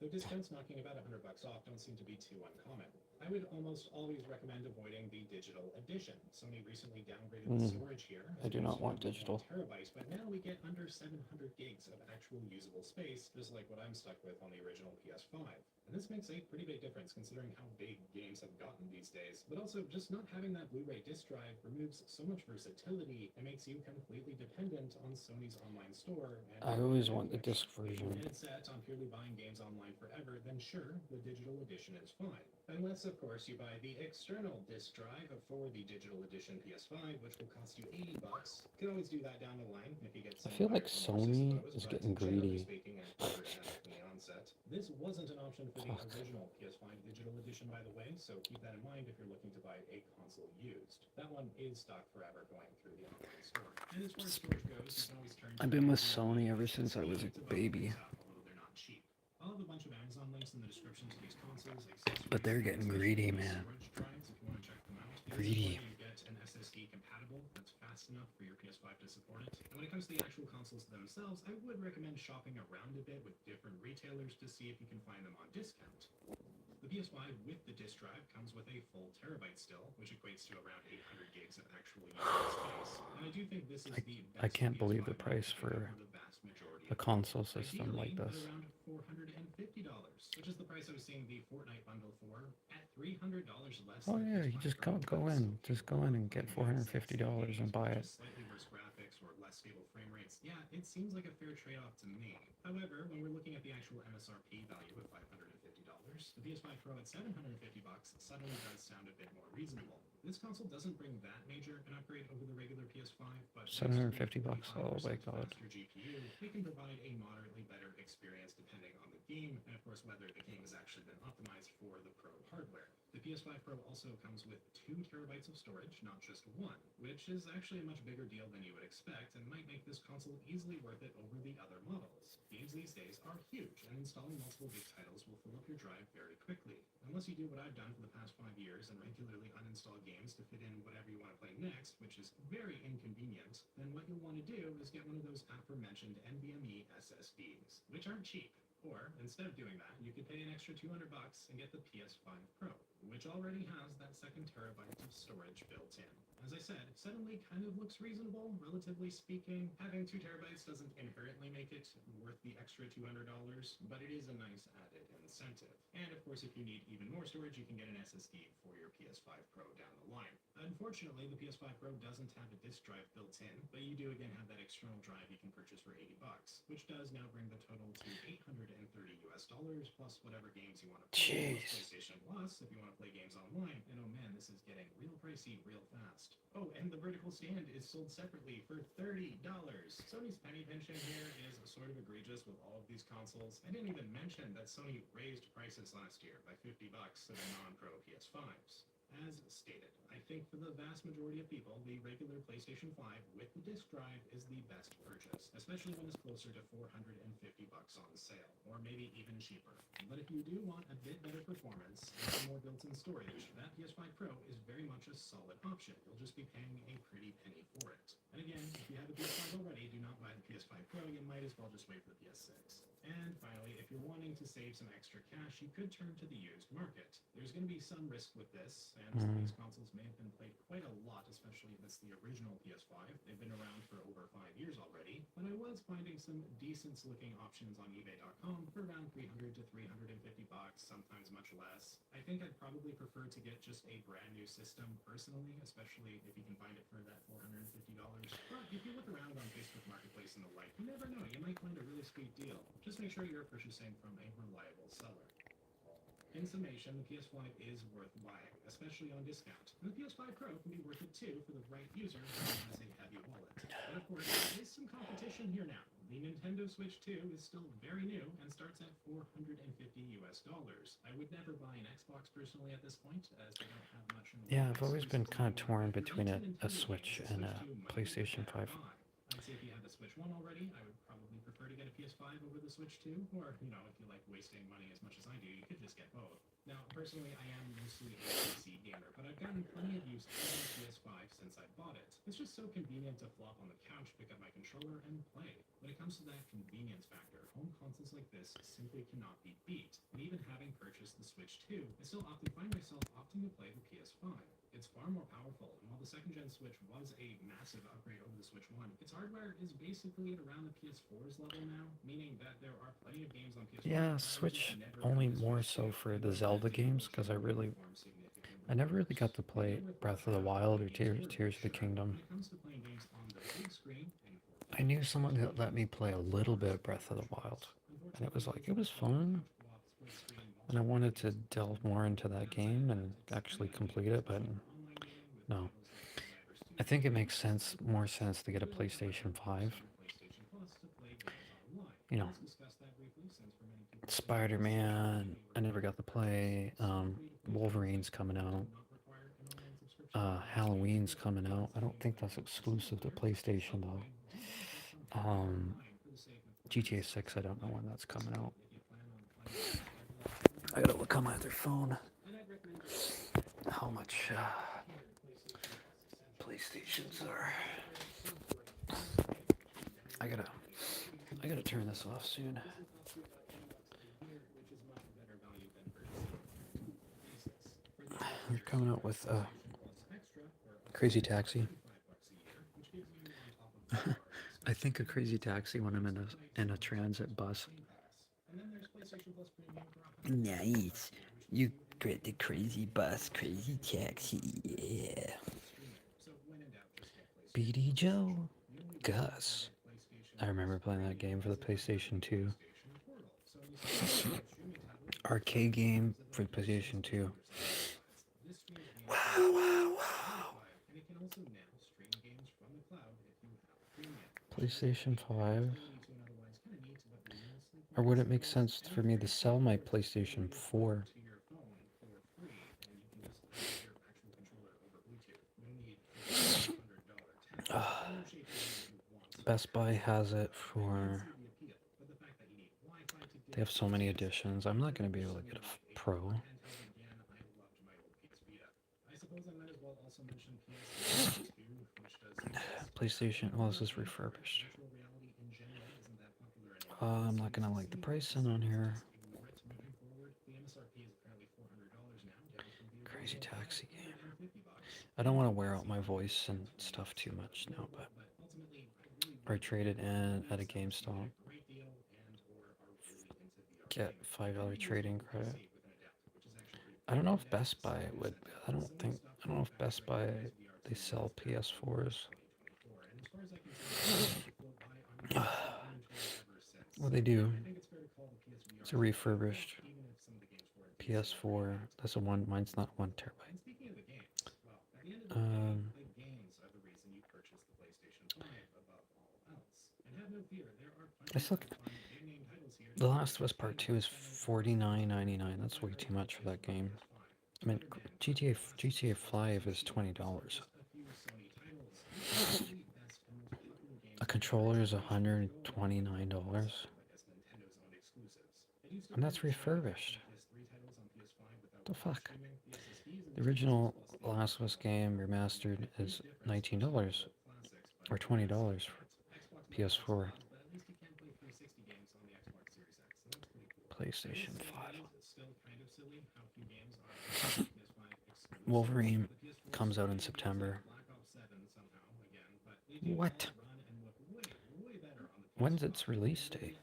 Though discounts knocking about $100 off don't seem to be too uncommon. I would almost always recommend avoiding the digital edition. Sony recently downgraded the storage here. I do not want digital. Terabytes, but now we get under 700 gigs of actual usable space, just like what I'm stuck with on the original PS5. And this makes a pretty big difference considering how big games have gotten these days. But also, just not having that Blu-ray disc drive removes so much versatility and makes you completely dependent on Sony's online store. And I always want the disc version. If you're set on purely buying games online forever, then sure, the digital edition is fine. Unless, of course, you buy the external disc drive for the digital edition PS5, which will cost you $80. You can always do that down the line if you get some. I feel like buyer's remorse, Sony I suppose, is but getting generally greedy. speaking, and from the onset, this wasn't an option for the original PS5 digital edition, by the way, so keep that in mind if you're looking to buy a console used. That one is stock forever going through the online store. And as far as storage goes, you can always turn. I've been with Sony ever since I was a baby. Although they're not cheap. I'll have a bunch of Amazon links in the description to these consoles, accessories, But they're getting greedy, man. storage drives if you want to check them out. It is Greedy. important you get an SSD compatible that's fast enough for your PS5 to support it. And when it comes to the actual consoles themselves, I would recommend shopping around a bit with different retailers to see if you can find them on discount. The PS5 with the disc drive comes with a full terabyte still, which equates to around 800 gigs of actual usable space. And I do think this is the best I can't believe the PS5 price I've for had the vast majority a of console system like Ideally, this. at around $450, which is the price I was seeing the Fortnite bundle for, at $300 less. Oh than yeah, PS5 you just Pro go does. in, just go in and get $450 and buy it. Just slightly worse graphics or less less stable frame rates, yeah, it seems like a fair trade-off to me. However, when we're looking at the actual MSRP value of $550, the PS5 Pro at $750 suddenly does sound a bit more reasonable. This console doesn't bring that major an upgrade over the regular PS5, but $750. Oh my god. faster GPU, we can provide a moderately better experience depending on the game, and of course whether the game has actually been optimized for the Pro hardware. The PS5 Pro also comes with 2 terabytes of storage, not just 1, which is actually a much bigger deal than you would expect and might make this console easily worth it over the other models. Games these days are huge, and installing multiple big titles will fill up your drive very quickly. Unless you do what I've done for the past 5 years and regularly uninstall games to fit in whatever you want to play next, which is very inconvenient, then what you'll want to do is get one of those aforementioned NVMe SSDs, which aren't cheap. Or, instead of doing that, you could pay an extra $200 and get the PS5 Pro, which already has that 2 terabyte of storage built in. As I said, suddenly kind of looks reasonable, relatively speaking. Having 2 terabytes doesn't inherently make it worth the extra $200, but it is a nice added incentive. And of course, if you need even more storage, you can get an SSD for your PS5 Pro down the line. Unfortunately, the PS5 Pro doesn't have a disk drive built in, but you do again have that external drive you can purchase for $80, which does now bring the total to $830 plus whatever games you want to play. Plus PlayStation Plus if you want to play games online. And oh man, this is getting real pricey real fast. Oh, and the vertical stand is sold separately for $30. Sony's penny pinching here is sort of egregious with all of these consoles. I didn't even mention that Sony raised prices last year by $50 to the non-Pro PS5s. As stated, I think for the vast majority of people, the regular PlayStation 5 with the disc drive is the best purchase, especially when it's closer to $450 on sale, or maybe even cheaper. But if you do want a bit better performance and some more built-in storage, that PS5 Pro is very much a solid option. You'll just be paying a pretty penny for it. And again, if you have a PS5 already, do not buy the PS5 Pro, you might as well just wait for the PS6. And finally, if you're wanting to save some extra cash, you could turn to the used market. There's going to be some risk with this, and some of these consoles may have been played quite a lot, especially if it's the original PS5. They've been around for over 5 years already, but I was finding some decent-looking options on eBay.com for around $300 to $350, sometimes much less. I think I'd probably prefer to get just a brand new system personally, especially if you can find it for that $450. But if you look around on Facebook Marketplace and the like, you never know, you might find a really sweet deal. Just make sure you're purchasing from a reliable seller. In summation, the PS5 is worth buying, especially on discount. And the PS5 Pro can be worth it too for the right user who has a heavy wallet. But of course, there is some competition here now. The Nintendo Switch 2 is still very new and starts at $450. I would never buy an Xbox personally at this point, as they don't have much in the Yeah, way I've of always been kind of exclusives torn anymore. between Even a Nintendo Switch thinks the and a Switch 2 might be PlayStation better 5. to buy. I'd say if you have the Switch 1 already, I would probably prefer to get a PS5 over the Switch 2, or, you know, if you like wasting money as much as I do, you could just get both. Now, personally, I am mostly a PC gamer, but I've gotten plenty of use out of the PS5 since I bought it. It's just so convenient to flop on the couch, pick up my controller, and play. When it comes to that convenience factor, home consoles like this simply cannot be beat. And even having purchased the Switch 2, I still often find myself opting to play the PS5. It's far more powerful, and while the second-gen Switch was a massive upgrade over the Switch 1, its hardware is basically at around the PS4's level now, meaning that there are plenty of games on PS4. Yeah, Switch only more so for the Zelda games, because I never really got to play Breath of the Wild or Tears of the Kingdom. I knew someone that let me play a little bit of Breath of the Wild, and it was fun, and I wanted to delve more into that game and actually complete it, but no. I think it makes more sense to get a PlayStation 5. You know, Spider-Man, I never got to play. Wolverine's coming out. Halloween's coming out. I don't think that's exclusive to PlayStation though. GTA 6, I don't know when that's coming out. I gotta look on my other phone how much PlayStations are. I gotta turn this off soon. They're coming out with Crazy Taxi. I think a Crazy Taxi when I'm in a transit bus. Nice. You get the crazy bus, crazy taxi, yeah. BD Joe. Gus. I remember playing that game for the PlayStation 2. Arcade game for the PlayStation 2. Wow, wow, wow. PlayStation 5. Or would it make sense for me to sell my PlayStation 4? Best Buy has it for... They have so many editions. I'm not going to be able to get a Pro. PlayStation, well, this is refurbished. I'm not going to like the pricing on here. Crazy Taxi game. I don't want to wear out my voice and stuff too much now, but I traded in at a GameStop. Get $5 trading credit. I don't know if Best Buy would. I don't know if Best Buy they sell PS4s. Well, they do. It's a refurbished PS4. That's a one. Mine's not 1 terabyte. I still. The Last of Us Part 2 is $49.99. That's way too much for that game. I mean, GTA 5 is $20. A controller is $129. And that's refurbished. What the fuck? The original Last of Us game remastered is $19 or $20 for PS4. PlayStation 5. Wolverine comes out in September. What? When's its release date?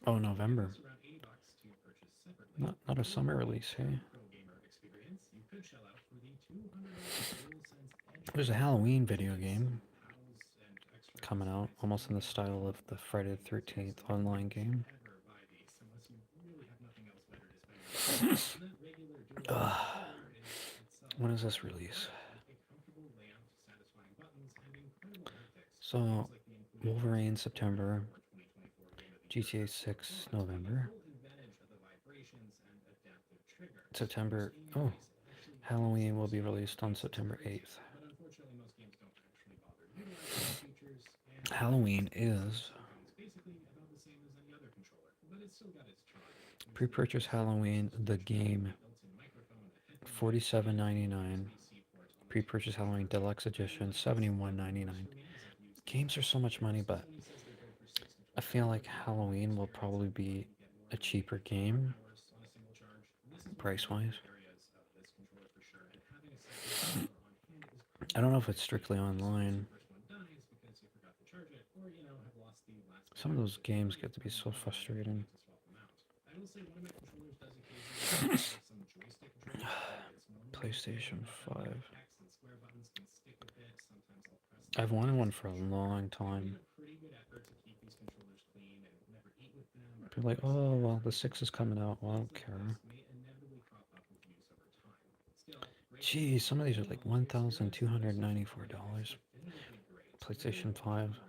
Oh, November. Not a summer release, hey? There's a Halloween video game coming out, almost in the style of the Friday the 13th online game. When is this release? So, Wolverine September, GTA 6 November, September. Oh, Halloween will be released on September 8th. Halloween is pre-purchase Halloween the game $47.99. Pre-purchase Halloween Deluxe Edition $71.99. Games are so much money, but I feel like Halloween will probably be a cheaper game price-wise. I don't know if it's strictly online. Some of those games get to be so frustrating. PlayStation 5. I've wanted one for a long time. People are like, oh, well, the 6 is coming out. Well, I don't care. Geez, some of these are like $1,294. PlayStation 5.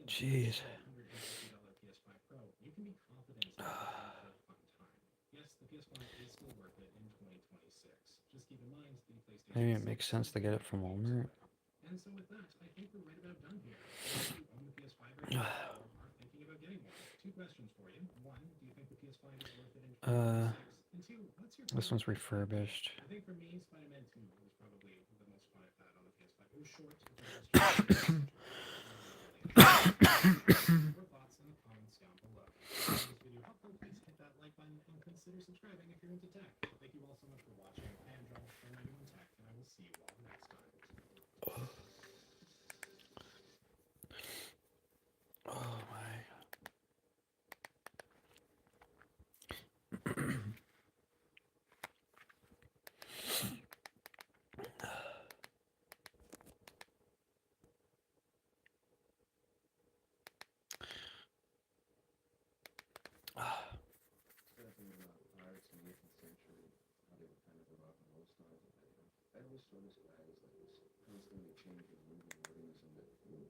Jeez. Maybe it makes sense to get it from Walmart. This one's refurbished. Consider subscribing if you're into tech. Thank you all so much for watching. I am Joel from 91 Tech, and I will see you all next time. Oh my. I always saw this guy as like this constantly changing, moving organism that would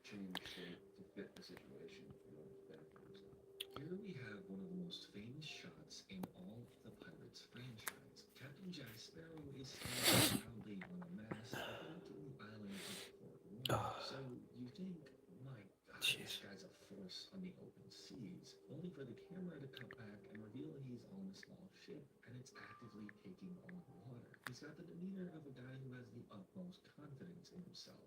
change shape to fit the situation, better for himself. Here we have one of the most famous shots in all of the Pirates franchise. Captain Jack Sparrow is standing proudly on a mast overlooking the island of Port Royal. So you think, my God, this Jeez. guy's a force on the open seas, only for the camera to cut back and reveal he's on a small ship and it's actively taking on water. He's got the demeanor of a guy who has the utmost confidence in himself.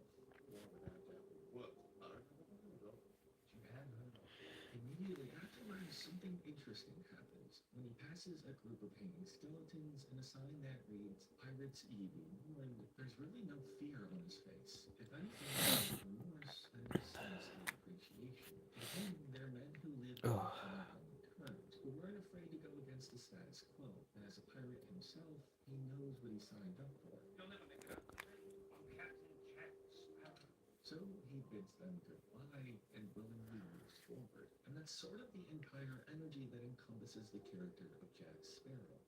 Immediately afterwards, something interesting happens. When he passes a group of hanging skeletons and a sign that reads, Pirates E.V. Warned, there's really no fear on his face. If anything, there's remorse and a sense of appreciation. To him, they're men who live on their own terms, who weren't afraid to go against the status quo. And as a pirate himself, he knows what he signed up for. So he bids them goodbye and willingly moves forward. And that's sort of the entire energy that encompasses the character of Jack Sparrow.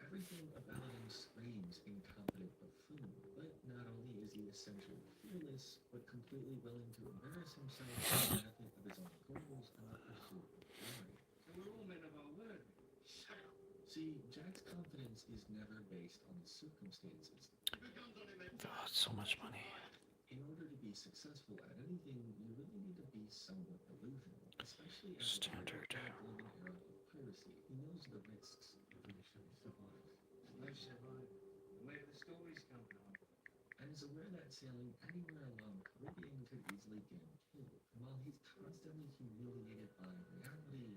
Everything about him screams incompetent buffoon, but not only is he essentially fearless, but completely willing to embarrass himself for the benefit of his own goals and the pursuit of glory. So we're all men of our word. See, Jack's confidence is never based on his circumstances. Oh, so much money. In order to be successful at anything, you really need to be somewhat delusional, especially as Standard. a golden era of piracy. He knows the risks. And is aware that sailing anywhere along the Caribbean could easily get him killed. And while he's constantly humiliated by reality,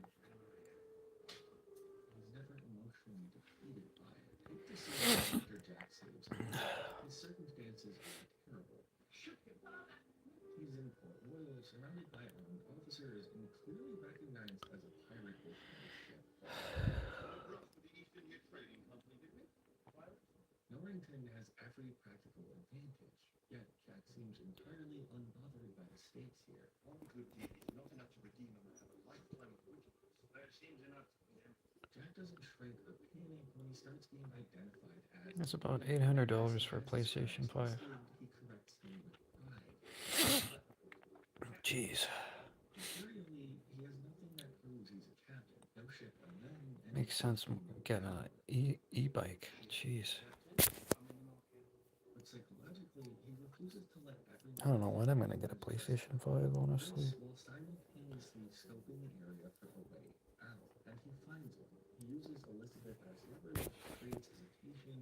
he's never emotionally defeated by it. Take the scene after Jack saves him. His circumstances are terrible. He's in Port Royal, surrounded by armed officers, and clearly recognized as a pirate with no ship. Norrington has every practical advantage, yet Jack seems entirely unbothered by the stakes here. One good deed is not enough to redeem a man of a lifetime of wickedness. That seems enough to him. Jack doesn't shrink or panic when he starts being identified as... That's about $800 for a PlayStation 5. He corrects him with pride. Jeez. Materially, he has nothing that proves he's a captain. No ship unknown. Makes sense getting an e-bike. Jeez. But psychologically, he refuses to let everyone... I don't know when I'm gonna get a PlayStation 5, honestly. While simultaneously scoping the area for a way out, and he finds one. He uses Elizabeth as leverage, creates hesitation,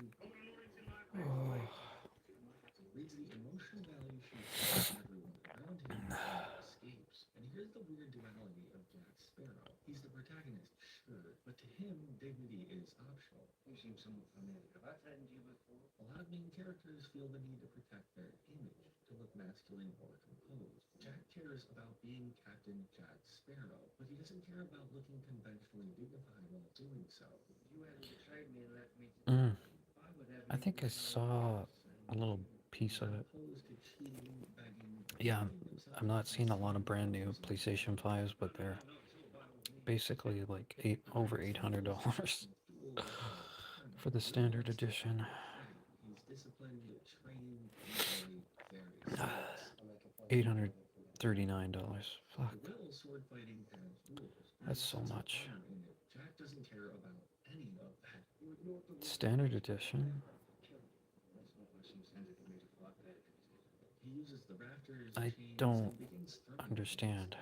reads the emotional value she puts on everyone around him, and escapes. And here's the weird duality of Jack Sparrow. He's the protagonist, sure, but to him, dignity is optional. You seem somewhat familiar. Have I threatened you before? A lot of main characters feel the need to protect their image, to look masculine or composed. Jack cares about being Captain Jack Sparrow, but he doesn't care about looking conventionally dignified while doing so. You hadn't betrayed me and left me to... I think I saw a little piece of it. Yeah, I'm not seeing a lot of brand new PlayStation 5s, but they're basically like over $800 for the standard edition. $839. Fuck. That's so much. Standard edition? I don't understand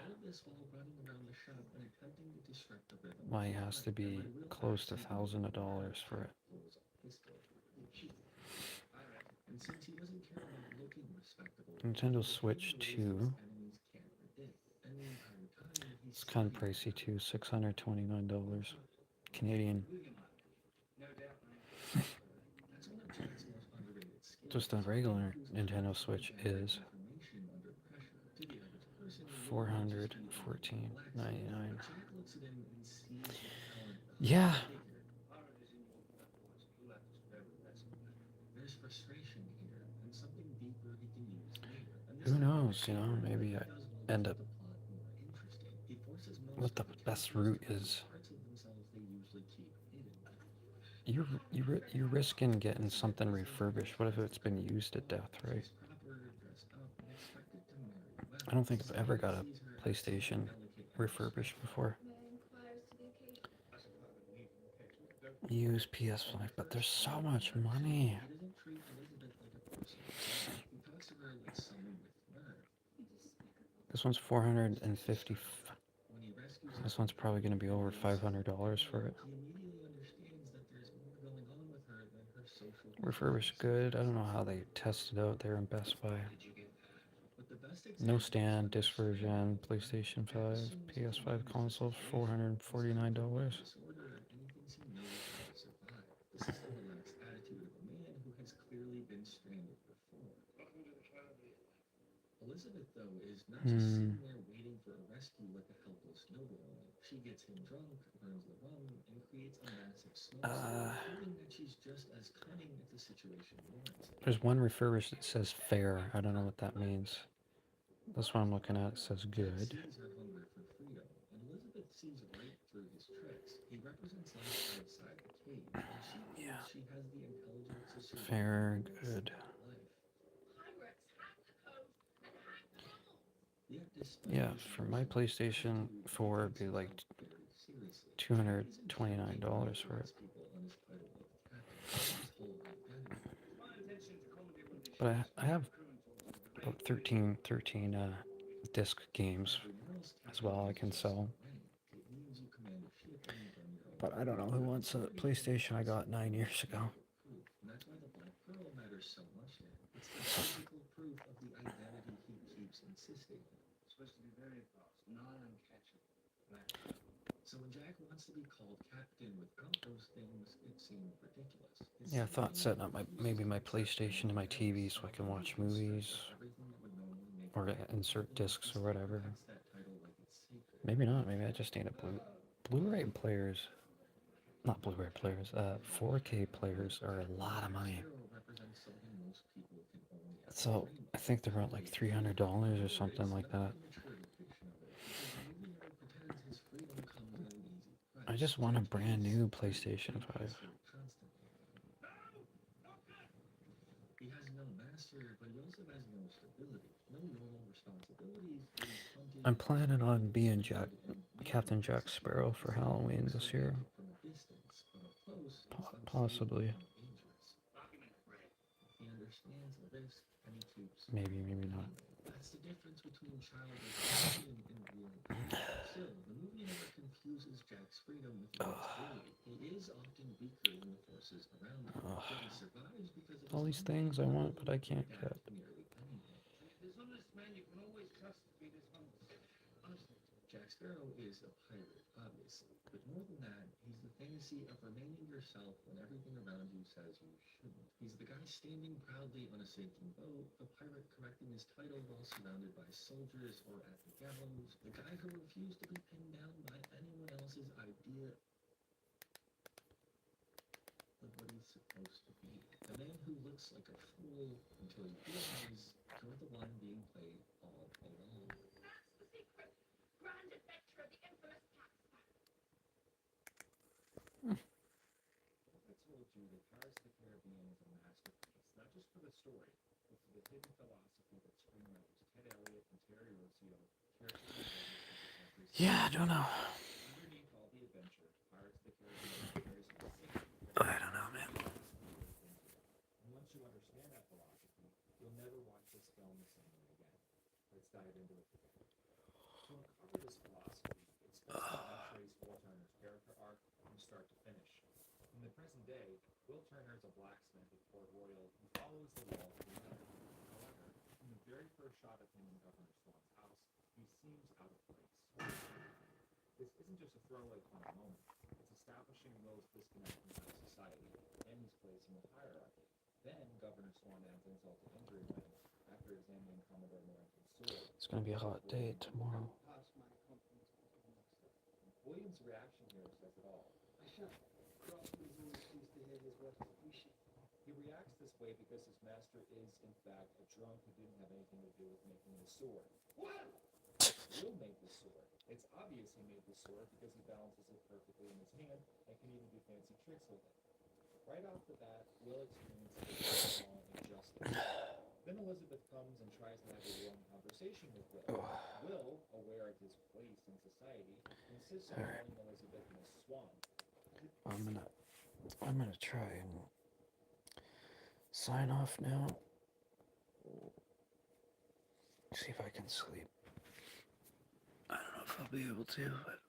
why it has to be close to $1,000 for it. Nintendo Switch 2. It's kind of pricey too, $629 Canadian. Just a regular Nintendo Switch is $414.99. Yeah. Who knows, you know, maybe I end up what the best route is. you're risking getting something refurbished. What if it's been used to death, right? Dress proper, dress up, and expected to marry well. I don't think I've ever got a Society sees her as PlayStation delicate and refurbished before. Though Use PS5, but there's so much money. He doesn't treat Elizabeth like a person of color. He talks to her like someone with nerve. This one's 450. When he rescues her This one's probably going to be over $500 for it. he immediately understands that there's more going on with her than her social Refurbished good. I don't know how they tested out there in Best Buy. But the best No example stand, disc version, PlayStation 5, PS5 console, $449. disorder and he thinks he knows how to survive. This is the relaxed attitude of a man who has clearly been stranded before. Elizabeth, though, is not just sitting there waiting for a rescue like a helpless noblewoman. She gets him drunk, burns the rum, and creates a massive snowstorm, proving that she's just as cunning if the situation warrants it. There's one refurbished that says fair. I don't know what that means. This one I'm looking at says good. Jack sees her hunger for freedom, and Elizabeth sees right through his tricks. He represents life outside the cave, and she believes she has the intelligence to survive Fair, this good. life. Yet despite Yeah, his for my PlayStation 4, it'd be like very seriously, $229 for it. people on his title of captain, his whole identity. But I have about 13 disc games as well I can sell. It means you command a ship and you run your own But I don't know who wants a PlayStation I got 9 years ago. proof. And that's why the Black Pearl matters so much here. It's the physical proof of the identity he keeps insisting on. Supposed to be very fast, not uncatchable. So when Jack wants to be called captain without those things, it seemed ridiculous. His Yeah, I thought second setting up maybe my PlayStation to my TV so I can watch movies everything that would normally make or insert discs or whatever. That's that title like it's sacred. Maybe not. Maybe I just need a Blu-ray players. Not Blu-ray players. 4K players are a lot of money. Zero represents something most people can only ever So dream I think they're about like $300 or something like that. I just want a brand new PlayStation 5. He has no master, but he also has no stability, no normal responsibilities. I'm planning on being Captain Jack Sparrow for Halloween this year. From a distance, but up close, Possibly. dangerous. He understands the risk and he keeps. Maybe not. That's the difference between childish fiction and real. Still, the movie never confuses Jack's freedom with responsibility. He is often weaker than the forces around him, but he survives because of All his these things I want, but I can't get. nearly anything. This honest man you can always trust to be dishonest. Honestly. Jack Sparrow is a pirate, obviously, but more than that, he's the fantasy of remaining yourself when everything around you says you shouldn't. He's the guy standing proudly on a sinking boat, the pirate correcting his title while surrounded by soldiers or at the gallows, the guy who refused to be pinned down by anyone else's idea of what he's supposed to be. The man who looks like a fool until you realize you're the one being played all along. I told you that Pirates of the Caribbean is a masterpiece, not just for the story, but for the hidden philosophy that screenwriters Ted Elliott and Terry Rossio carefully built into every Yeah, I don't know. Underneath all the adventure, Pirates of the Caribbean carries a secret. I don't know, man. And once you understand that philosophy, you'll never watch this film the same way again. Let's dive into it together. To uncover this philosophy, it's best to trace Will Turner's character arc from start to finish. In the present day, Will Turner is a blacksmith at Port Royal who follows the law to the letter. However, from the very first shot of him in Governor Swan's house, he seems out of place. This isn't just a throwaway comic moment. It's establishing Will's disconnect from high society and his place in the hierarchy. Then Governor Swan adds insult to injury when, after examining Commodore Norrington's sword, It's gonna be a hot day tomorrow. William's reaction here says it all. He reacts this way because his master is, in fact, a drunk who didn't have anything to do with making the sword. Will made the sword. It's obvious he made the sword because he balances it perfectly in his hand and can even do fancy tricks with it. Right off the bat, Will experiences a small injustice. Then Elizabeth comes and tries to have a warm conversation with Will. Will, aware of his place in society, insists on Alright. calling Elizabeth Miss Swan. I'm gonna try and sign off now. See if I can sleep. I don't know if I'll be able to, but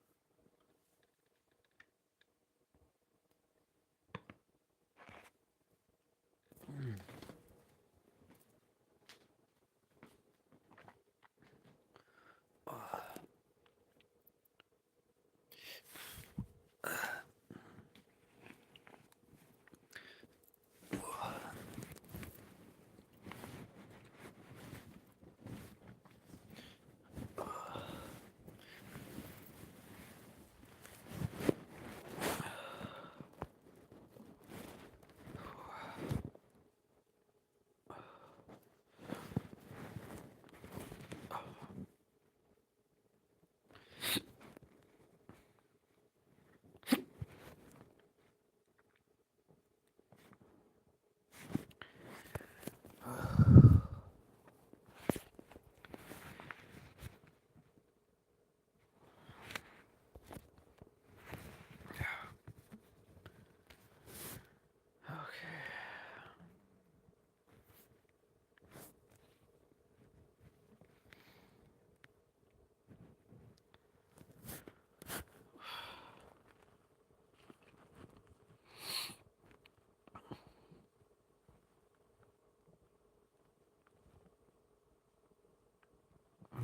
okay.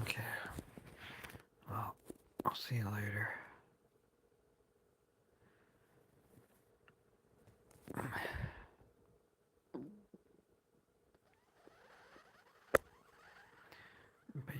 Okay. Well, I'll see you later. But